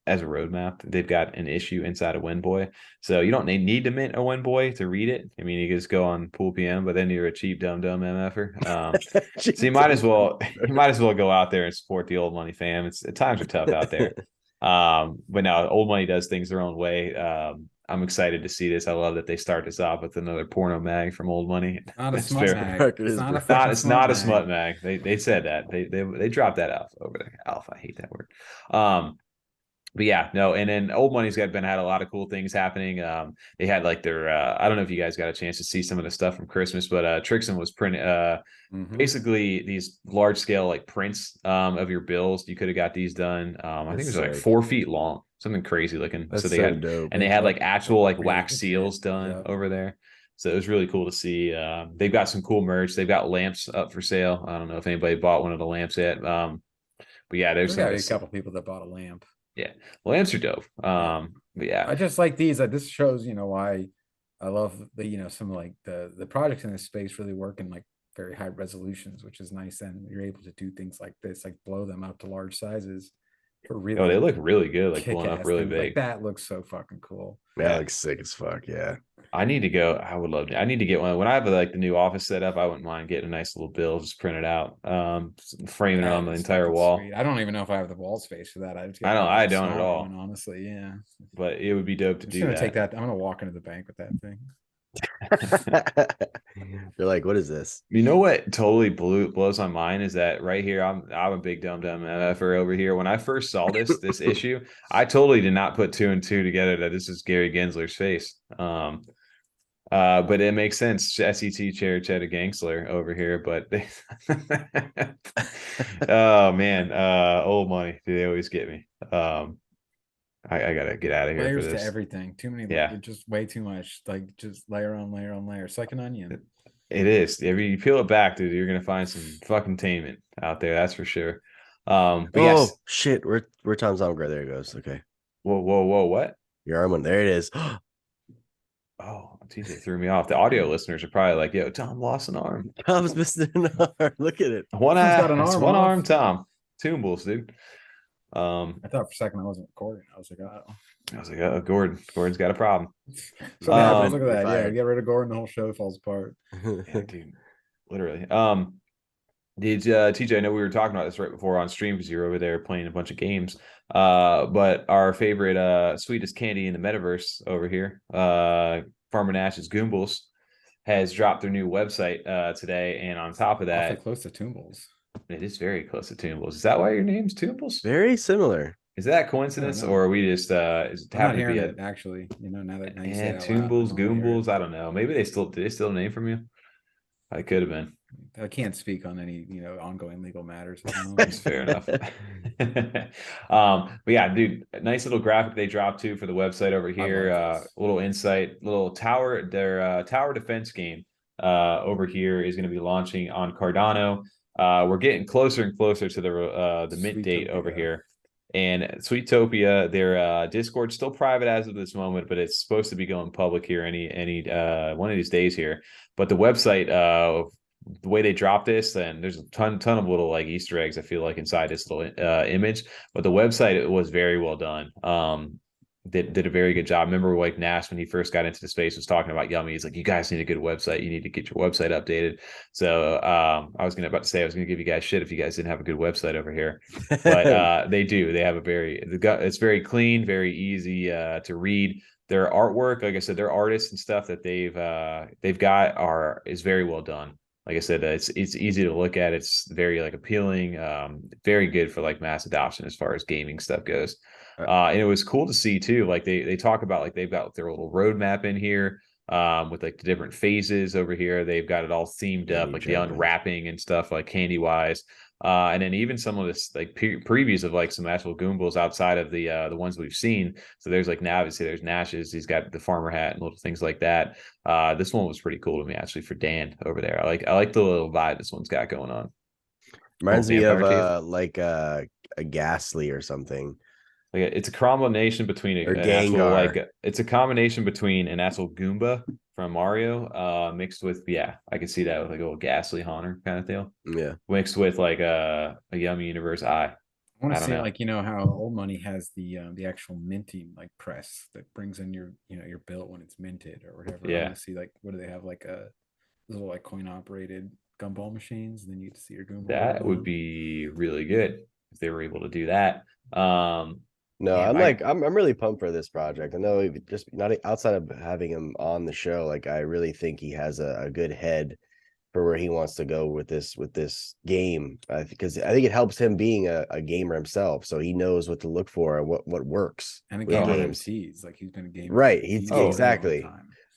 as a roadmap. They've got an issue inside of Wenboy, so you don't need to mint a Wenboy to read it. I mean, you can just go on Pool PM, but then you're a cheap dumb MFer. So you might as well go out there and support the old money fam. Times are tough out there. But now old money does things their own way. I'm excited to see this. I love that they start this off with another porno mag from old money. Not a smut mag. It's not a smut mag. They said that. They dropped that out over there. Alpha, I hate that word. But yeah, no, and then old money's had a lot of cool things happening. They had like their I don't know if you guys got a chance to see some of the stuff from Christmas, but Trixon was printing basically these large scale like prints of your bills. You could have got these done. I think it was like 4 feet long, something crazy looking. That's so they had dope. And they had like actual like wax seals done over there. So it was really cool to see. They've got some cool merch. They've got lamps up for sale. I don't know if anybody bought one of the lamps yet. But yeah, there's a couple people that bought a lamp. Yeah, lamps are dope. But yeah, I just like these. This shows, why I love the, some like the projects in this space really work in like very high resolutions, which is nice. And you're able to do things like this, like blow them up to large sizes for really. They look really good, like blowing up really big. Like that looks so fucking cool. That looks sick as fuck. Yeah. I need to go. I would love to. I need to get one. When I have like the new office set up, I wouldn't mind getting a nice little bill, just print it out, framing it on the entire wall. Sweet. I don't even know if I have the wall space for that. I don't at all. One, honestly, yeah. But it would be dope to do that. Take that. I'm gonna walk into the bank with that thing. You're like, what is this? You know what totally blows my mind is that right here, I'm a big dumb MFer over here. When I first saw this issue, I totally did not put 2 and 2 together that this is Gary Gensler's face. But it makes sense. SET chair Cheddar Gangsler over here, but they oh man, old money. They always get me. I gotta get out of here. Layers for this. to everything. Too many. Yeah. Just way too much. Like just layer on layer on layer. It's like an onion. It is. If you peel it back, dude, you're gonna find some fucking tainment out there. That's for sure. But yes. Shit. Where Tom's arm go? There it goes. Okay. Whoa. What? Your arm went. There it is. Oh, TJ threw me off. The audio listeners are probably like, "Yo, Tom lost an arm. Tom's missing an arm. Look at it. One arm, Tom. Toombles, dude." I thought for a second I wasn't recording. I was like, oh, Gordon's got a problem. So look at that. Yeah, get rid of Gordon, the whole show falls apart. Yeah, dude, literally. TJ, I know we were talking about this right before on stream because you're over there playing a bunch of games. But our favorite sweetest candy in the metaverse over here, Farmer Nash's Goombles, has dropped their new website today, and on top of that, close to Toombles. It is very close to Toombles. Is that why your name's Toombles? Very similar. Is that coincidence, or are we just is it happen to be it, actually? Now that you say Toombles, Goombles? I don't know. Maybe did they steal a name from you? I could have been. I can't speak on any ongoing legal matters. That's fair enough. But yeah, dude, nice little graphic they dropped too for the website over here. A little insight, little tower. Their tower defense game over here is going to be launching on Cardano. We're getting closer and closer to the mint date over here. And Sweetopia, their Discord's still private as of this moment, but it's supposed to be going public here any one of these days here. But the website, the way they dropped this, and there's a ton of little like Easter eggs I feel like inside this little image. But the website, it was very well done. Did a very good job. Remember, like Nash, when he first got into the space, was talking about Yummy. He's like, "You guys need a good website. You need to get your website updated." So I was gonna give you guys shit if you guys didn't have a good website over here, but they do. They have it's very clean, very easy to read. Their artwork, like I said, their artists and stuff that they've got is very well done. Like I said, it's easy to look at. It's very like appealing, very good for like mass adoption as far as gaming stuff goes. And it was cool to see too. Like they talk about like they've got their little roadmap in here with like the different phases over here. They've got it all themed up, like the unwrapping and stuff, like candy wise. And then even some of this like previews of like some actual Goombles outside of the ones we've seen. So there's like now obviously there's Nash's. He's got the farmer hat and little things like that. This one was pretty cool to me actually for Dan over there. I like the little vibe this one's got going on. Reminds me of like a Ghastly or something. Like it's a combination between it's a combination between an actual Goomba from Mario mixed with I can see that with like a little Ghastly Haunter kind of deal. Yeah. Mixed with like a Yummy Universe eye. I want to see like how Old Money has the actual minting like press that brings in your your bill when it's minted or whatever. Yeah. I want to see like what do they have like a little like coin operated gumball machines, and then you get to see your Goomba. That would be really good if they were able to do that. No, I'm really pumped for this project. I know just not outside of having him on the show, like I really think he has a good head for where he wants to go with this game. Because I think it helps him being a gamer himself, so he knows what to look for and what works. And a game NFTs, like he's been a gamer. Right. He's exactly.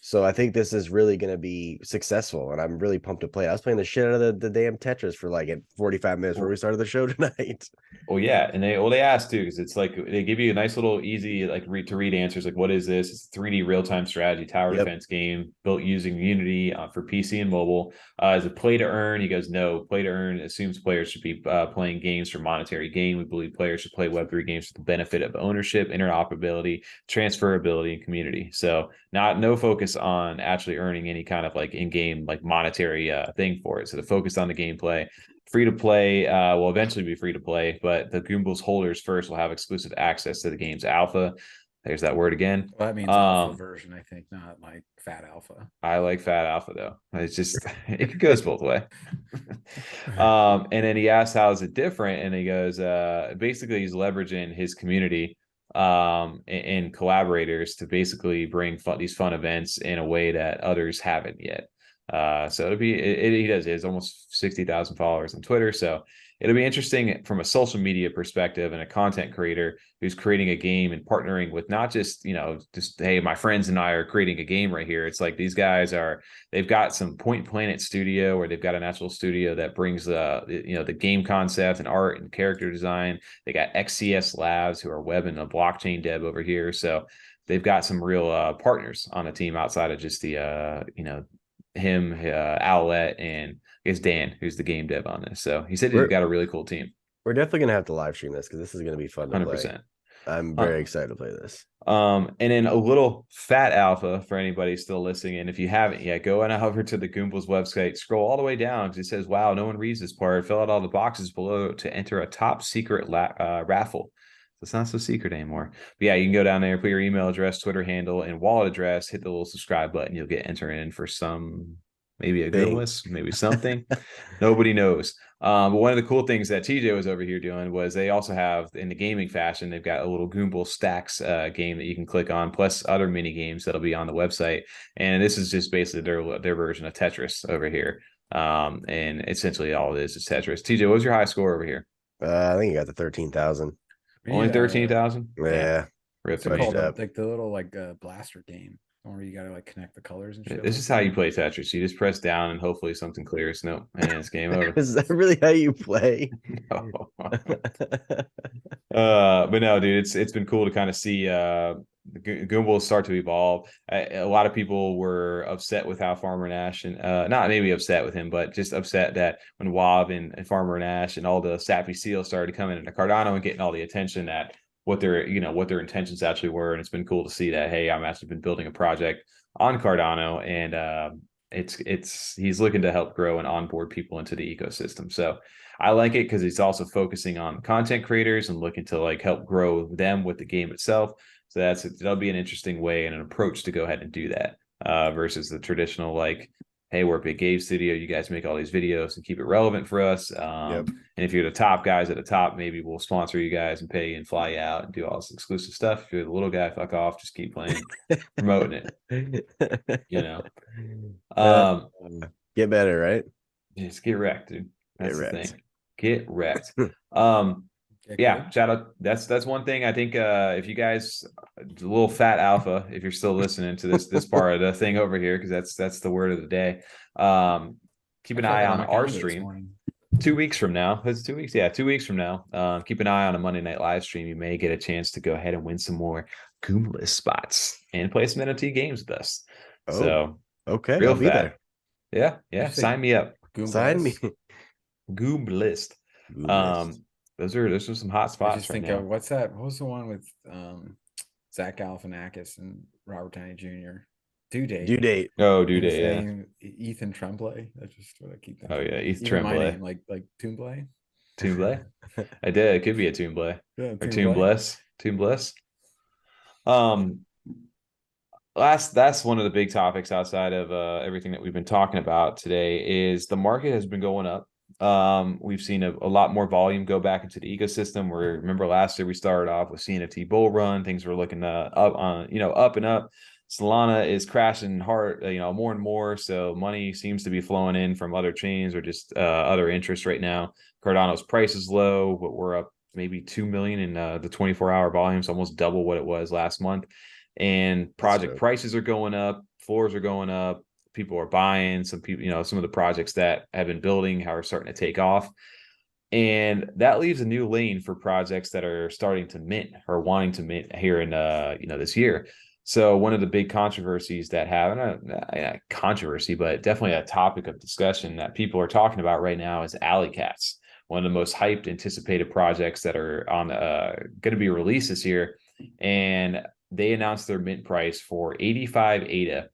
So I think this is really going to be successful, and I'm really pumped to play. I was playing the shit out of the damn Tetris for like at 45 minutes where we started the show tonight. Oh yeah, and they ask too, because it's like they give you a nice little easy like read answers, like what is this? It's a 3D real-time strategy tower defense game built using Unity for PC and mobile. Is it play to earn? He goes, no. Play to earn assumes players should be playing games for monetary gain. We believe players should play Web3 games for the benefit of ownership, interoperability, transferability, and community. So no focus on actually earning any kind of like in-game like monetary thing for it. So the focus on the gameplay. Free to play will eventually be free to play, but the Goombles holders first will have exclusive access to the game's alpha. There's that word again. Well, that means alpha version, I think, not like fat alpha. I like fat alpha though. It's just it goes both way. And then he asked how is it different, and he goes, basically he's leveraging his community and collaborators to basically bring these fun events in a way that others haven't yet. So it'll be he does. He has almost 60,000 followers on Twitter, so it'll be interesting from a social media perspective and a content creator who's creating a game and partnering with not just just hey, my friends and I are creating a game right here. It's like these guys they've got some Point Planet studio, where they've got an actual studio that brings the game concept and art and character design. They got XCS Labs, who are web and a blockchain dev over here, so they've got some real partners on the team outside of just the him, Owlette, and I guess Dan, who's the game dev on this. So he said he's got a really cool team. We're definitely gonna have to live stream this because this is gonna be fun to 100%. Play. I'm very excited to play this. And then a little fat alpha for anybody still listening. And if you haven't yet, go on over to the Goombles website, scroll all the way down because it says, wow, no one reads this part. Fill out all the boxes below to enter a top secret raffle. It's not so secret anymore. But yeah, you can go down there, put your email address, Twitter handle, and wallet address, hit the little subscribe button. You'll get entered in for maybe a Goombles, maybe something. Nobody knows. But one of the cool things that TJ was over here doing was they also have, in the gaming fashion, they've got a little Goomble Stacks game that you can click on, plus other mini games that'll be on the website. And this is just basically their version of Tetris over here. And essentially all it is Tetris. TJ, what was your high score over here? I think you got the 13,000. Only 13,000. Yeah, it's called like the little blaster game where you gotta like connect the colors and shit. This is how you play Tetris. You just press down and hopefully something clears. Nope, and it's game over. Is that really how you play? No. But no, dude, it's been cool to kind of see Goombles start to evolve. A lot of people were upset with how Farmer Nash and not maybe upset with him, but just upset that when Wob and Farmer Nash and all the Sappy Seals started coming into Cardano and getting all the attention that what their intentions actually were. And it's been cool to see that, hey, I'm actually been building a project on Cardano, and he's looking to help grow and onboard people into the ecosystem. So I like it because he's also focusing on content creators and looking to like help grow them with the game itself. So that'll be an interesting way and an approach to go ahead and do that versus the traditional like, hey, we're a big game studio. You guys make all these videos and keep it relevant for us. And if you're the top guys at the top, maybe we'll sponsor you guys and pay you and fly you out and do all this exclusive stuff. If you're the little guy, fuck off. Just keep playing, promoting it. Get better, right? Just get wrecked, dude. That's the thing. Get wrecked. Yeah, shout out. That's one thing. I think if you guys, a little fat alpha, if you're still listening to this part of the thing over here, because that's the word of the day. Keep an eye on our stream 2 weeks from now. It's 2 weeks. Yeah, 2 weeks from now. Keep an eye on a Monday night live stream. You may get a chance to go ahead and win some more Goombles spots and play some NFT games with us. Oh, so okay, real I'll be fat. there. Yeah. Sign me up. Sign me. Goombles. Those are some hot spots. I just think of what's that? What was the one with Zach Galifianakis and Robert Downey Jr.? Due date. Oh, due date. Yeah. Ethan Tremblay. That's just what I keep thinking. Oh yeah, Ethan Tremblay. Like Toonblay. Toonblay. I did. It could be a Toonblay. Yeah, or Toonbless. Toonbless. That's one of the big topics outside of everything that we've been talking about today is the market has been going up. We've seen a lot more volume go back into the ecosystem. Where remember last year we started off with CNFT bull run, things were looking up and up. Solana is crashing hard, more and more. So money seems to be flowing in from other chains or just other interests right now. Cardano's price is low, but we're up maybe 2 million in the 24-hour volume, so almost double what it was last month. And project prices are going up. floors are going up, people are buying, some people, you know, some of the projects that have been building are starting to take off. And that leaves a new lane for projects that are starting to mint or wanting to mint here in you know, this year. So one of the big controversies that have not controversy, but definitely a topic of discussion that people are talking about right now is Alley Cats, one of the most hyped, anticipated projects that are on going to be released this year. And they announced their mint price for 85 ADA,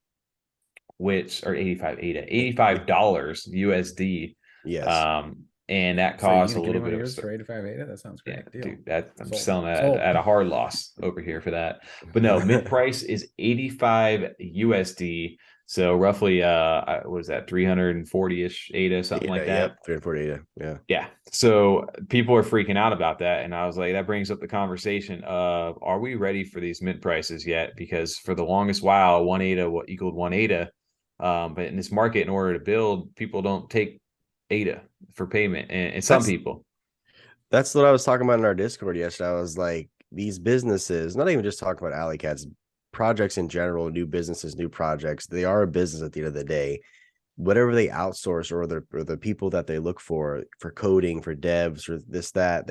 which or 85 ADA, $85 USD. Yes. And that So you costs a gonna get little one bit of of yours for 85 ADA? That sounds great. yeah, Deal. dude. That I'm Sold. selling that Sold. at a hard loss over here for that. But no, mint price is 85 USD. So roughly what is that, 340-ish ADA, something like that. Yep, 340 ADA. Yeah. Yeah. So people are freaking out about that. And I was like, that brings up the conversation of, are we ready for these mint prices yet? Because for the longest while, 1 ADA equaled 1 ADA. But in this market, in order to build, people don't take ADA for payment. And some people. That's what I was talking about in our Discord yesterday. I was like, these businesses, not even just talking about Alley Cats, projects in general, new businesses, new projects, they are a business at the end of the day. Whatever they outsource or the people that they look for coding, for devs, or this, that,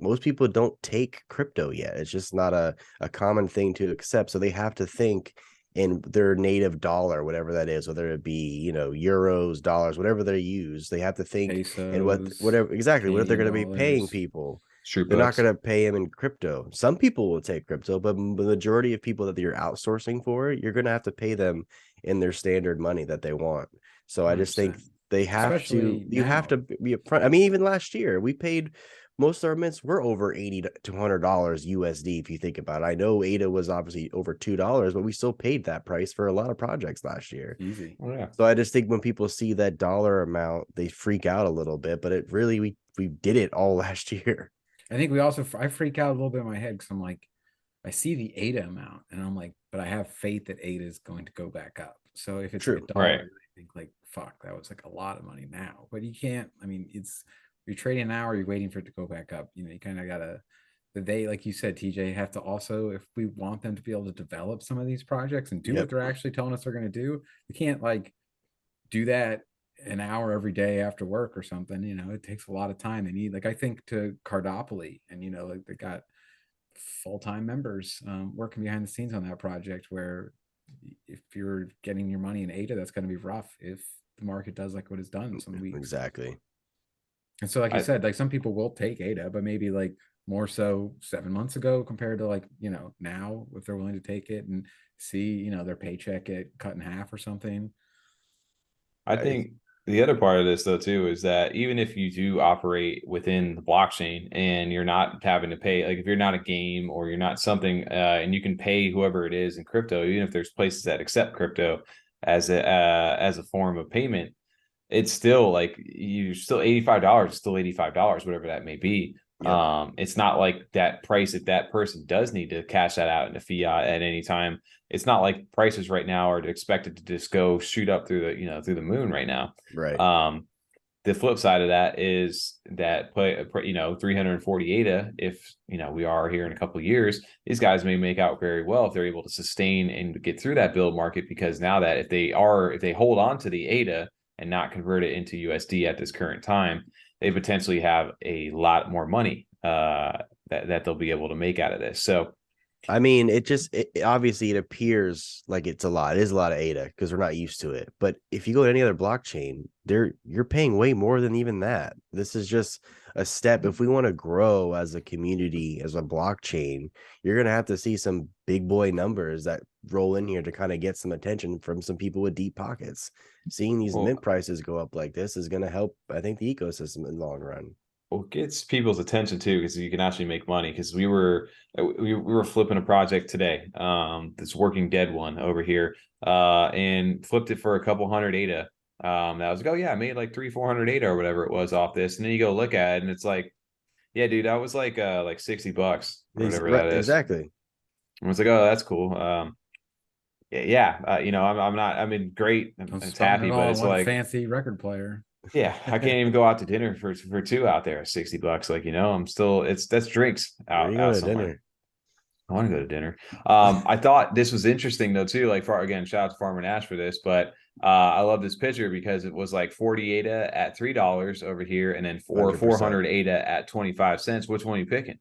most people don't take crypto yet. It's just not a common thing to accept. So they have to think in their native dollar, whatever that is, whether it be, you know, euros, dollars, whatever they use, they have to think Pesos, and whatever exactly what they're going to be paying dollars. people. True, they're not going to pay them in crypto. Some people will take crypto, but the majority of people that you're outsourcing for, you're going to have to pay them in their standard money that they want. So I just think they have Especially to, you have to be upfront. I mean, even last year we paid, most of our mints were over $80 to $100 USD. If you think about it, I know ADA was obviously over $2, but we still paid that price for a lot of projects last year. Easy. Oh, yeah. So I just think when people see that dollar amount, they freak out a little bit, but it really, we did it all last year. I think I freak out a little bit in my head because I'm like, I see the ADA amount and I'm like, but I have faith that ADA is going to go back up. So if it's like $1, right. I think like, fuck, that was like a lot of money now. But you can't, I mean, you're trading now or you're waiting for it to go back up. You know, you kind of gotta, they, like you said, TJ, have to also, if we want them to be able to develop some of these projects and do what they're actually telling us they're going to do, you can't like do that an hour every day after work or something. You know, it takes a lot of time. They need, like, I think to Cardopoly, and, you know, like they got full-time members working behind the scenes on that project, where if you're getting your money in ADA, that's going to be rough if the market does like what it's done some weeks. Exactly. And so, like you said, like some people will take ADA, but maybe like more so 7 months ago compared to like, you know, now, if they're willing to take it and see, you know, their paycheck get cut in half or something. I think the other part of this, though, too, is that even if you do operate within the blockchain and you're not having to pay, like if you're not a game or you're not something, and you can pay whoever it is in crypto, even if there's places that accept crypto as a form of payment, it's still like you're still $85, still $85, whatever that may be. Yep. It's not like that price if that person does need to cash that out into fiat at any time. It's not like prices right now are expected to just go shoot up through the, you know, through the moon right now. Right. The flip side of that is that, you know, 340 ADA, if, you know, we are here in a couple of years, these guys may make out very well if they're able to sustain and get through that build market, because now that if they hold on to the ADA and not convert it into USD at this current time, they potentially have a lot more money that they'll be able to make out of this. So, I mean, obviously it appears like it's a lot. It is a lot of ADA because we're not used to it. But if you go to any other blockchain, you're paying way more than even that. This is just a step. If we want to grow as a community, as a blockchain, you're going to have to see some big boy numbers that roll in here to kind of get some attention from some people with deep pockets. Seeing these mint prices go up like this is going to help, I think, the ecosystem in the long run. Well, it gets people's attention too, because you can actually make money. Because we were flipping a project today, this Working Dead one over here, and flipped it for a couple hundred ADA. That was like, oh yeah, I made like 300-400 ADA or whatever it was off this, and then you go look at it, and it's like, yeah, dude, that was like $60 or whatever that is. Exactly. I was like, oh, that's cool. You know, I mean, great. It's happy, but it's like fancy record player. Yeah, I can't even go out to dinner for two out there at $60. Like, you know, I'm still that's drinks out somewhere. I want to go to dinner. I thought this was interesting though too. Like, again, shout out to Farmer Nash for this, but I love this picture because it was like 40 ADA at $3 over here, and then 400 ADA at 25 cents. Which one are you picking?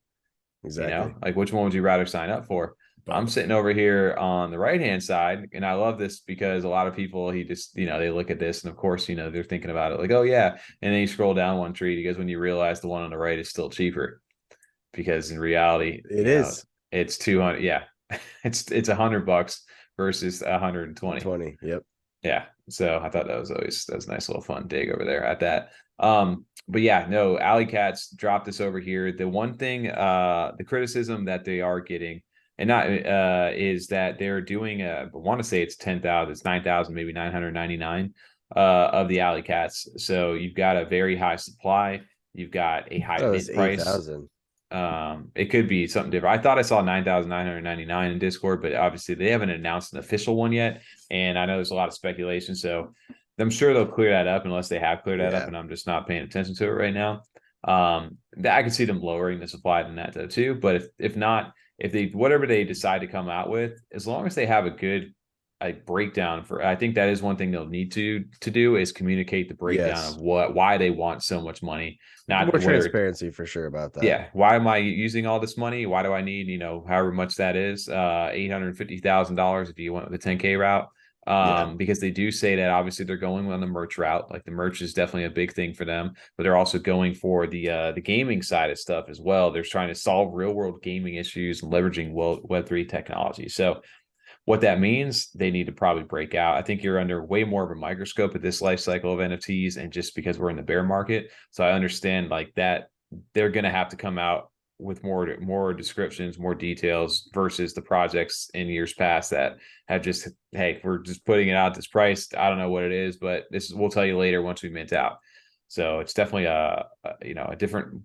Exactly. You know, like which one would you rather sign up for? I'm sitting over here on the right hand side, and I love this because a lot of people, he just, you know, they look at this, and of course, you know, they're thinking about it like, oh yeah, and then you scroll down one tree because when you realize the one on the right is still cheaper, because in reality, it is. It's 200. Yeah, it's $100 versus 120. 20. Yep. Yeah. So I thought that was a nice little fun dig over there at that. But yeah, no, Alley Cats dropped this over here. The one thing, the criticism that they are getting, and not is that they're doing I want to say it's 10,000, it's 9,000, maybe 999 of the Alley Cats. So you've got a very high supply. You've got a high bid price. 8,000. It could be something different. I thought I saw 9,999 in Discord, but obviously they haven't announced an official one yet. And I know there's a lot of speculation, so I'm sure they'll clear that up unless they have cleared that up, and I'm just not paying attention to it right now. I could see them lowering the supply than that though too. But if not, if they, whatever they decide to come out with, as long as they have a good breakdown for, I think that is one thing they'll need to do is communicate the breakdown of why they want so much money. Not more transparency for sure about that. Yeah. Why am I using all this money? Why do I need, you know, however much that is, $850,000 if you went with the 10K route? Because they do say that obviously they're going on the merch route. Like the merch is definitely a big thing for them, but they're also going for the gaming side of stuff as well. They're trying to solve real world gaming issues and leveraging Web3 technology. So what that means, they need to probably break out. I think you're under way more of a microscope at this life cycle of NFTs, and just because we're in the bear market. So I understand like that they're going to have to come out with more descriptions, more details versus the projects in years past that have just, hey, we're just putting it out this price. I don't know what it is, but we'll tell you later once we mint out. So it's definitely a different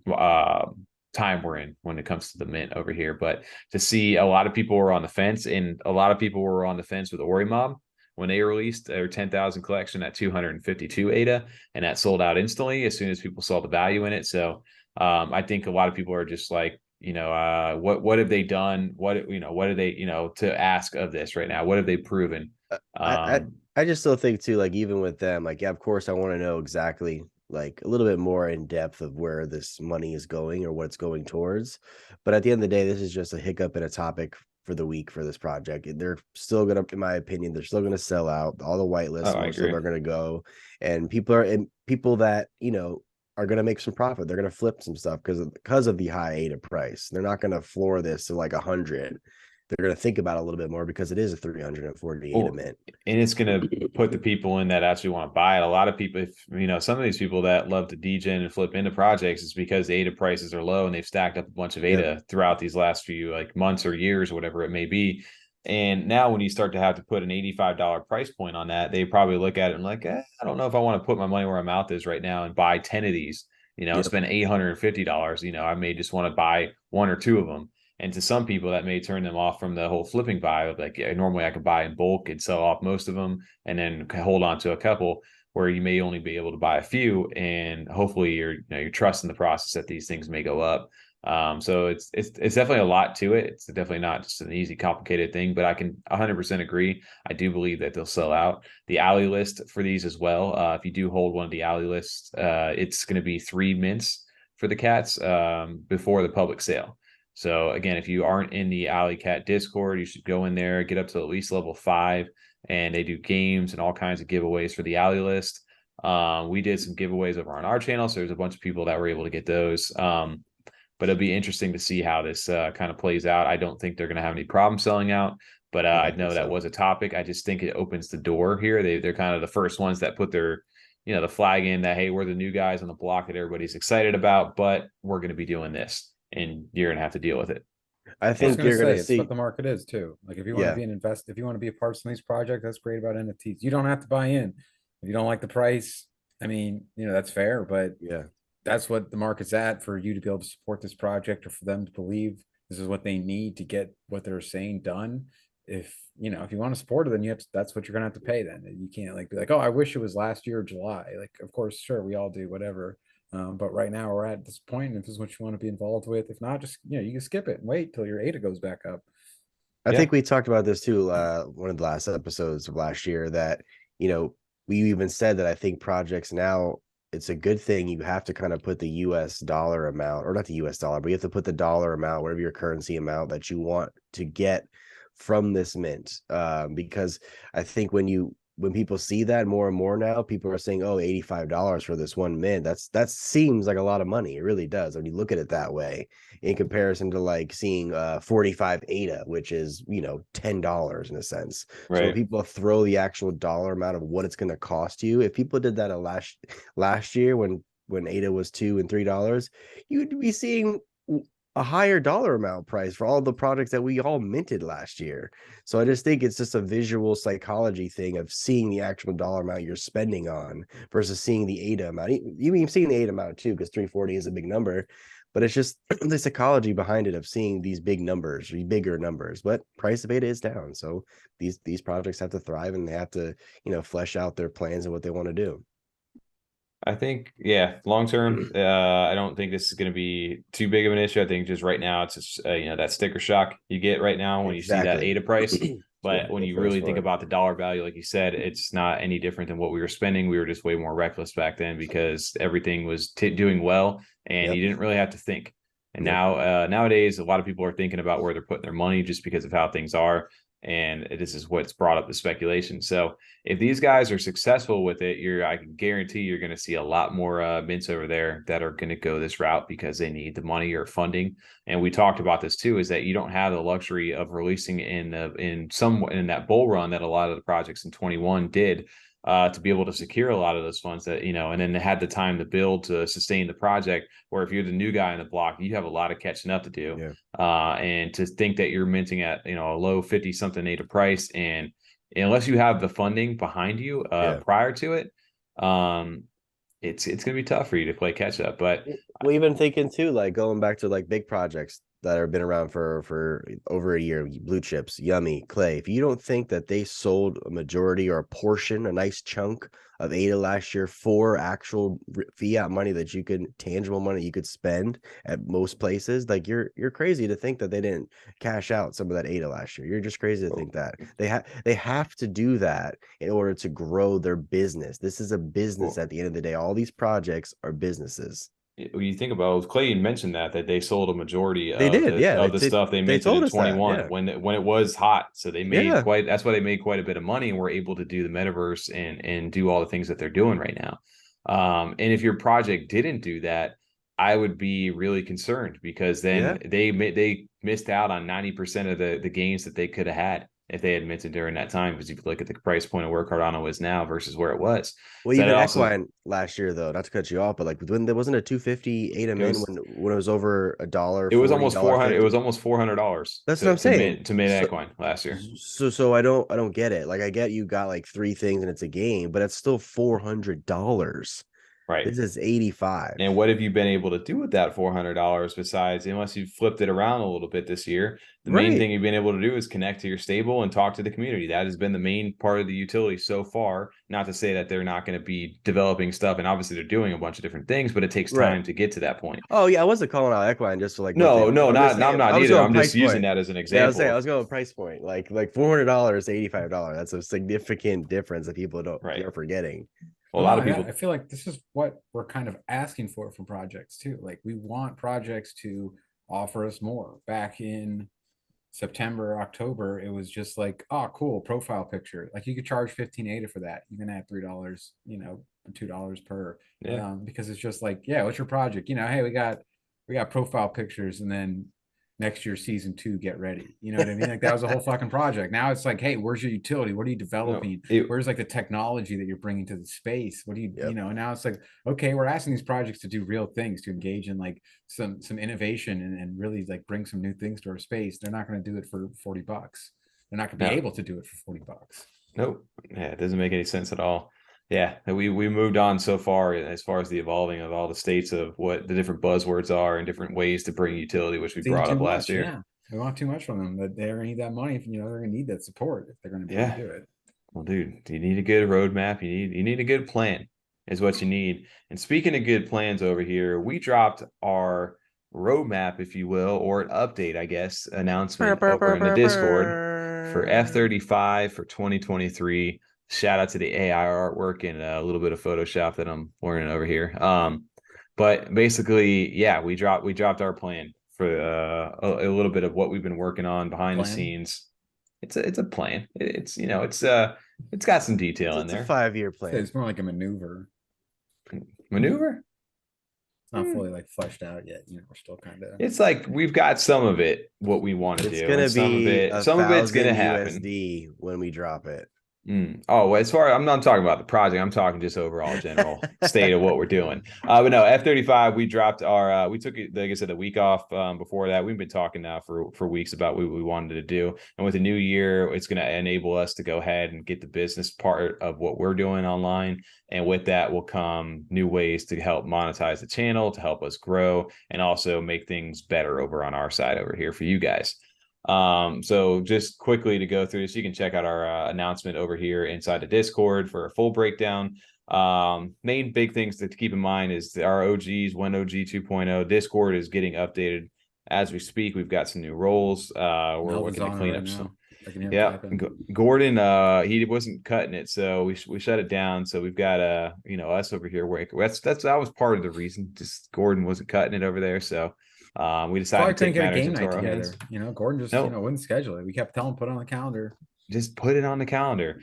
time we're in when it comes to the mint over here. But to see a lot of people were on the fence, and a lot of people were on the fence with Ori Mob when they released their 10,000 collection at 252 ADA, and that sold out instantly as soon as people saw the value in it. So I think a lot of people are just like, you know, what have they done? What are they, you know, to ask of this right now? What have they proven? I just still think too, like even with them, like, yeah, of course I want to know exactly like a little bit more in depth of where this money is going or what it's going towards. But at the end of the day, this is just a hiccup in a topic for the week for this project. They're still gonna, in my opinion, they're still gonna sell out. All the whitelists are gonna go, and people that, you know, are gonna make some profit. They're gonna flip some stuff because of the high ADA price. They're not gonna floor this to like 100. They're going to think about it a little bit more because it is a 348 mint. And it's going to put the people in that actually want to buy it. A lot of people, if you know, some of these people that love to degen and flip into projects, is because the ADA prices are low and they've stacked up a bunch of ADA throughout these last few like months or years or whatever it may be. And now when you start to have to put an $85 price point on that, they probably look at it and like, I don't know if I want to put my money where my mouth is right now and buy 10 of these, you know, spend $850. You know, I may just want to buy one or two of them. And to some people, that may turn them off from the whole flipping buy. Like, normally I could buy in bulk and sell off most of them and then hold on to a couple, where you may only be able to buy a few. And hopefully you're trusting the process that these things may go up. So it's definitely a lot to it. It's definitely not just an easy, complicated thing, but I can 100% agree. I do believe that they'll sell out. The alley list for these as well. If you do hold one of the alley lists, it's going to be 3 mints for the cats before the public sale. So again, if you aren't in the Alley Cat Discord, you should go in there, get up to at least level 5, and they do games and all kinds of giveaways for the Alley list. We did some giveaways over on our channel, so there's a bunch of people that were able to get those. But it'll be interesting to see how this kind of plays out. I don't think they're going to have any problem selling out, but I know that was a topic. I just think it opens the door here. They're kind of the first ones that put their, the flag in that, hey, we're the new guys on the block that everybody's excited about, but we're going to be doing this. And you're gonna have to deal with it. I think you're gonna see what the market is too. Like if you want to be an investor, if you want to be a part of some of these projects, that's great about NFTs. You don't have to buy in. If you don't like the price, I mean, that's fair, but that's what the market's at for you to be able to support this project or for them to believe this is what they need to get what they're saying done. If you want to support it, then that's what you're gonna have to pay. Then you can't like be like, oh, I wish it was last year, July. Like, of course, sure, we all do, whatever. But right now we're at this point, and if this is what you want to be involved with, if not, just you can skip it and wait till your ADA goes back up. I think we talked about this too, one of the last episodes of last year, that, we even said that I think projects now, it's a good thing you have to kind of put the US dollar amount, or not the US dollar, but you have to put the dollar amount, whatever your currency amount that you want to get from this mint. Because I think when people see that more and more now, people are saying, oh, $85 for this one mint. That seems like a lot of money. It really does when you look at it that way, in comparison to like seeing 45 ADA, which is, $10 in a sense. Right. So when people throw the actual dollar amount of what it's going to cost you, if people did that last year when ADA was $2 and $3, you'd be seeing a higher dollar amount price for all the projects that we all minted last year. So I just think it's just a visual psychology thing of seeing the actual dollar amount you're spending on versus seeing the ADA amount. Even seeing the ADA amount too, because 340 is a big number, but it's just the psychology behind it of seeing these big numbers, bigger numbers. But price of ADA is down, so these projects have to thrive, and they have to flesh out their plans and what they want to do. I think, long term, I don't think this is going to be too big of an issue. I think just right now, it's just, that sticker shock you get right now when you see that ADA price. But when you really think about the dollar value, like you said, it's not any different than what we were spending. We were just way more reckless back then because everything was doing well, and you didn't really have to think. And now, nowadays, a lot of people are thinking about where they're putting their money just because of how things are. And this is what's brought up the speculation. So if these guys are successful with it, I can guarantee you're going to see a lot more mints over there that are going to go this route because they need the money or funding. And we talked about this too, is that you don't have the luxury of releasing in that bull run that a lot of the projects in 21 did. To be able to secure a lot of those funds that, and then they had the time to build to sustain the project, where if you're the new guy in the block, you have a lot of catching up to do. And to think that you're minting at, a low 50 something ADA price, and unless you have the funding behind you prior to it, it's going to be tough for you to play catch up. But even thinking too, like going back to like big projects that have been around for over a year, blue chips, Yummy, Clay. If you don't think that they sold a majority or a portion, a nice chunk of ADA last year for actual fiat money tangible money you could spend at most places, like you're crazy to think that they didn't cash out some of that ADA last year. You're just crazy to think that. They have to do that in order to grow their business. This is a business at the end of the day. All these projects are businesses. When you think about, Clay mentioned that they sold a majority of the stuff they minted in 21 when it was hot. So they made that's why they made quite a bit of money and were able to do the metaverse and do all the things that they're doing right now. And if your project didn't do that, I would be really concerned, because then they missed out on 90% of the gains that they could have had if they had minted during that time. Because if you look at the price point of where Cardano is now versus where it was. Well, even Equine last year, though, not to cut you off, but like when there wasn't a 250 ADA mint when it was over $1, it was almost 400. It was almost $400. That's what I'm saying to mint Equine last year. So I don't get it. Like, I get you got like 3 things and it's a game, but it's still $400. Right. This is 85. And what have you been able to do with that $400 besides, unless you flipped it around a little bit this year? The main thing you've been able to do is connect to your stable and talk to the community. That has been the main part of the utility so far. Not to say that they're not going to be developing stuff, and obviously they're doing a bunch of different things, but it takes time to get to that point. Oh yeah, I wasn't calling out Equine just for like I'm not either. I'm just using that as an example. I was going with price point, like $400 to $85. That's a significant difference that people are forgetting. Well, a lot of people. I feel like this is what we're kind of asking for from projects too. Like, we want projects to offer us more. Back in September, October, it was just like, oh, cool, profile picture. Like, you could charge 15 ADA for that, even at $3, $2 per. Because it's just like, what's your project? Hey, we got profile pictures, and then next year season 2, get ready. You know what I mean? Like, that was a whole fucking project. Now it's like, hey, where's your utility? What are you developing? Where's like the technology that you're bringing to the space? What do you and now it's like, okay, we're asking these projects to do real things, to engage in like some innovation and really like bring some new things to our space. They're not going to do it for $40. They're not going to be able to do it for $40. Nope. Yeah, it doesn't make any sense at all. Yeah, we moved on so far as the evolving of all the states of what the different buzzwords are and different ways to bring utility, which we brought up last year. Yeah, we want too much from them, but they're going to need that money. They're going to need that support if they're going to be able to do it. Well, dude, you need a good roadmap. You need a good plan is what you need. And speaking of good plans over here, we dropped our roadmap, if you will, or an update, I guess, announcement over in the Discord for F35 for 2023. Shout out to the AI artwork and a little bit of Photoshop that I'm learning over here. But basically, yeah, we dropped our plan for a little bit of what we've been working on behind the scenes. It's a plan. It's it's got some detail in there. It's a 5-year plan. It's more like a maneuver. Maneuver? It's not fully like fleshed out yet. We're still kind of. It's like we've got some of it, what we want to do. It's gonna be some of it's gonna happen USD when we drop it. Oh, as far I'm not talking about the project, I'm talking just overall general state of what we're doing. But no, F35, we dropped our we took, like I said, the week off. Before that, we've been talking now for weeks about what we wanted to do, and with the new year, it's going to enable us to go ahead and get the business part of what we're doing online, and with that will come new ways to help monetize the channel, to help us grow, and also make things better over on our side over here for you guys. So just quickly to go through this, you can check out our announcement over here inside the Discord for a full breakdown. Main big things to keep in mind is our OGs, WenOG 2.0 Discord is getting updated as we speak. We've got some new roles. We're looking to clean up some. Yeah, Gordon, he wasn't cutting it, so we shut it down. So we've got us over here. That was part of the reason. Just Gordon wasn't cutting it over there, so. We decided to take matters into our hands. Gordon just wouldn't schedule it. We kept telling him put it on the calendar. Just put it on the calendar.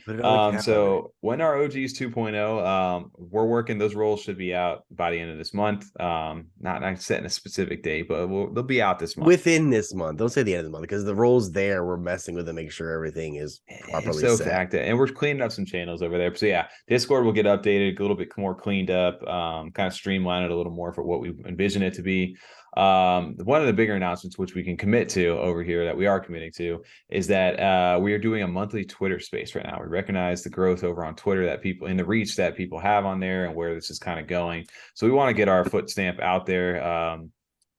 So when our OGs 2.0, we're working. Those roles should be out by the end of this month. Not setting a specific date, but they'll be out this month. Within this month. Don't say the end of the month, because the roles there, we're messing with them, make sure everything is properly set. And we're cleaning up some channels over there. So yeah, Discord will get updated, a little bit more cleaned up, kind of streamline it a little more for what we envision it to be. One of the bigger announcements, which we can commit to over here, that we are committing to, is that we are doing a monthly Twitter space right now. We recognize the growth over on Twitter that people in the reach that people have on there and where this is kind of going. So we want to get our foot stamp out there.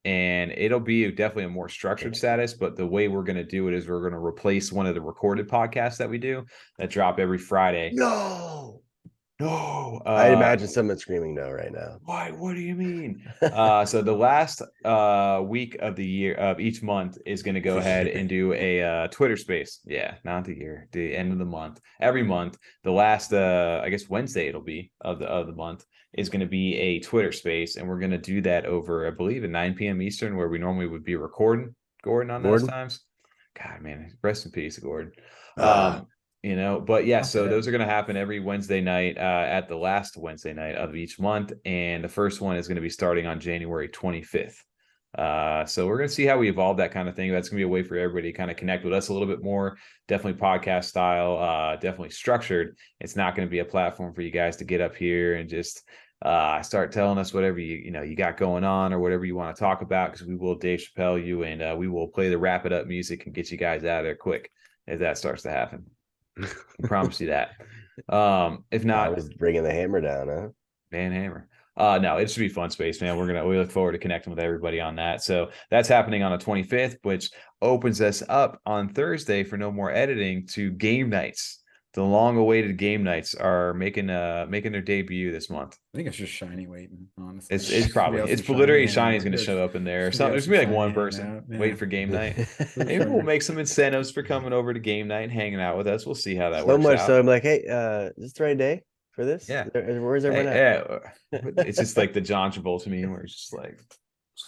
And it'll be definitely a more structured status, but the way we're going to do it is we're going to replace one of the recorded podcasts that we do that drop every Friday. No. I imagine someone screaming no right now. Why? What do you mean? So the last week of the year of each month is going to go ahead and do a Twitter space. Yeah, not the year, the end of the month. Every month, the last I guess Wednesday it'll be of the month is going to be a Twitter space, and we're going to do that over, I believe, at 9 p.m. Eastern, where we normally would be recording. Gordon on those times. God, man, rest in peace, Gordon. But yeah, so those are going to happen every Wednesday night at the last Wednesday night of each month. And the first one is going to be starting on January 25th. So we're going to see how we evolve that kind of thing. That's going to be a way for everybody to kind of connect with us a little bit more. Definitely podcast style, definitely structured. It's not going to be a platform for you guys to get up here and just start telling us whatever you got going on or whatever you want to talk about, because we will Dave Chappelle you, and we will play the wrap it up music and get you guys out of there quick if that starts to happen. I promise you that. If not, I was bringing the hammer down, huh? Man, hammer. No, it should be fun space, man. We look forward to connecting with everybody on that. So that's happening on the 25th, which opens us up on Thursday for No More Editing to game nights. The long-awaited game nights are making their debut this month. I think it's just Shiny waiting, honestly. It's literally Shiny's going to show up in there. So there's going to be like one person waiting for game night. Maybe we'll make some incentives for coming over to game night and hanging out with us. We'll see how that works. So much so I'm like, hey, is this the right day for this? Yeah. Where's everyone at? Yeah. It's just like the John Travolta meme where it's just like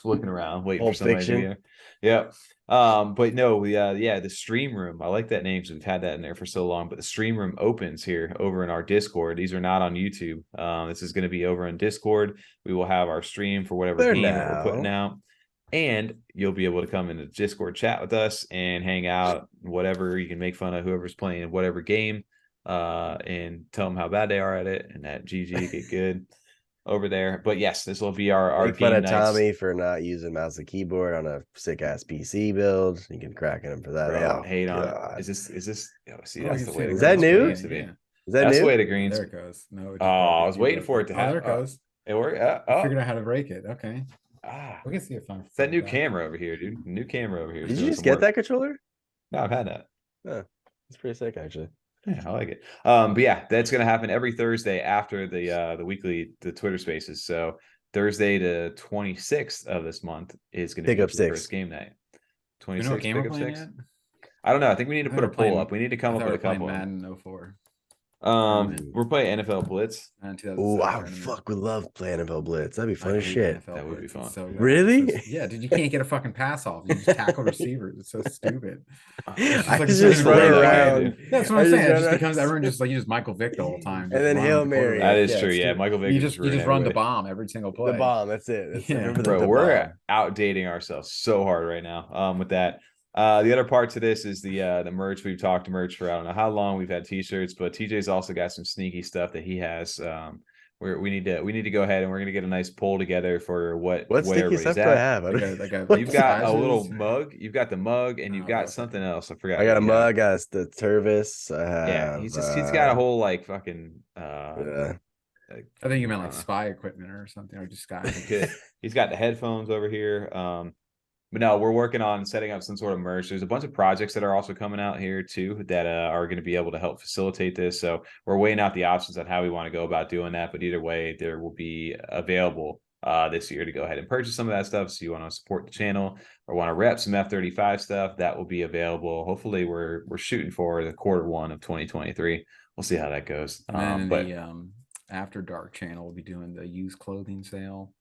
looking around, waiting for somebody to be here. Yeah. But no, the stream room. I like that name because we've had that in there for so long. But the stream room opens here over in our Discord. These are not on YouTube. This is going to be over in Discord. We will have our stream for whatever game that we're putting out. And you'll be able to come into Discord chat with us and hang out, whatever. You can make fun of whoever's playing whatever game, and tell them how bad they are at it, and that GG get good over there. But yes, this will be our make fun of Tommy for not using mouse and keyboard on a sick ass PC build. You can crack at him for that. Bro, hate on it. Is this see, that's the way is that new? Is that new? The way the greens. There it goes. No, I was waiting for it to happen. There it goes. It worked. I figured out how to break it. Okay. We can see if I'm. It's that new camera over here, dude. New camera over here. Did you just get that controller? No, I've had that. Oh, it's pretty sick, actually. Yeah, I like it. But yeah, that's gonna happen every Thursday after the Twitter Spaces. So Thursday to 26th of this month is going to be Pick up the 6. first game night. You know what 26 game we're pick up playing 6. yet? I don't know. I think we need to put a poll up. We need to come I up thought with we a were playing couple. Madden 04. We're playing NFL Blitz. Oh, I would love playing NFL Blitz. That'd be fun as shit. That would be fun. So really? Yeah, dude, you can't get a fucking pass off. You just tackle receivers. It's so stupid. I It's just run around. That's what I'm saying. It just becomes everyone just like you just Michael Vick the whole time. And then Hail Mary. That is true. Yeah, Michael Vick. You just run the bomb every single play. The bomb. That's it. Bro, we're outdating ourselves so hard right now. With that. The other part to this is the merch. We've talked merch for I don't know how long. We've had t-shirts, but TJ's also got some sneaky stuff that he has. We need to go ahead and we're gonna get a nice poll together for what sneaky stuff do I have? You've got a little mug. You've got the mug, and you've got something else. I forgot. I got a mug. I got the Tervis. He's got a whole like fucking. I think you meant like spy equipment or something, or just Sky. He's got the headphones over here. But no, we're working on setting up some sort of merch. There's a bunch of projects that are also coming out here too that are going to be able to help facilitate this. So we're weighing out the options on how we want to go about doing that. But either way, there will be available this year to go ahead and purchase some of that stuff. So you want to support the channel or want to rep some F35 stuff, that will be available. Hopefully we're shooting for the Q1 of 2023. We'll see how that goes. And then the After Dark channel will be doing the used clothing sale.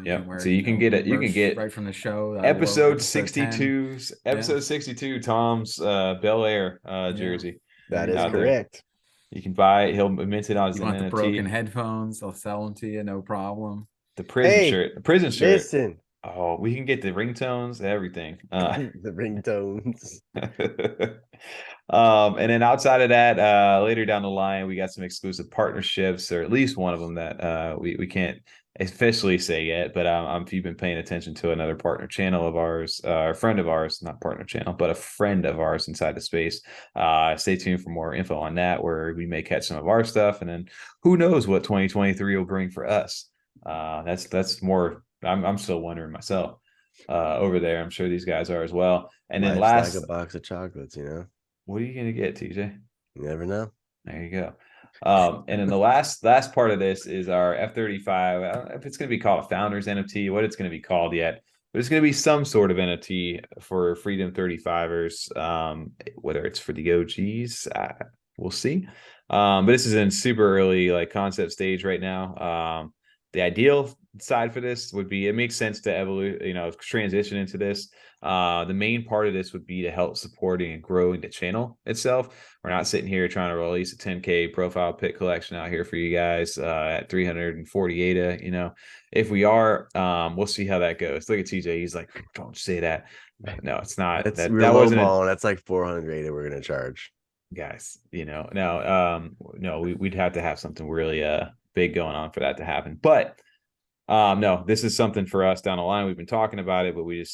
Yeah, so you can get it. You can get right from the show. Episode 62. Episode 62. Tom's Bel Air jersey. That is correct. You can buy it. He'll mint it on his NFT. The broken headphones? They'll sell them to you, no problem. The prison shirt. The prison shirt. Listen. Oh, we can get the ringtones, everything. The ringtones. And then outside of that, later down the line, we got some exclusive partnerships, or at least one of them that we can't officially say yet, but if you've been paying attention to another partner channel of ours, a friend of ours, not partner channel, but a friend of ours inside the space, stay tuned for more info on that, where we may catch some of our stuff, and then who knows what 2023 will bring for us. That's more. I'm still wondering myself over there. I'm sure these guys are as well. And then last, like a box of chocolates, what are you gonna get, TJ? You never know. There you go. And then the last part of this is our F35. I don't know if it's going to be called a Founders NFT, what it's going to be called yet, but it's going to be some sort of NFT for Freedom 35ers. Whether it's for the OGs, we'll see. But this is in super early like concept stage right now. The ideal side for this would be, it makes sense to transition into this. The main part of this would be to help supporting and growing the channel itself. We're not sitting here trying to release a 10K profile pic collection out here for you guys at 348. If we are, we'll see how that goes. Look at TJ. He's like, don't say that. No, it's not. That wasn't that's like 400 we're gonna charge, guys. No, we'd have to have something really big going on for that to happen. But no, this is something for us down the line. We've been talking about it, but we've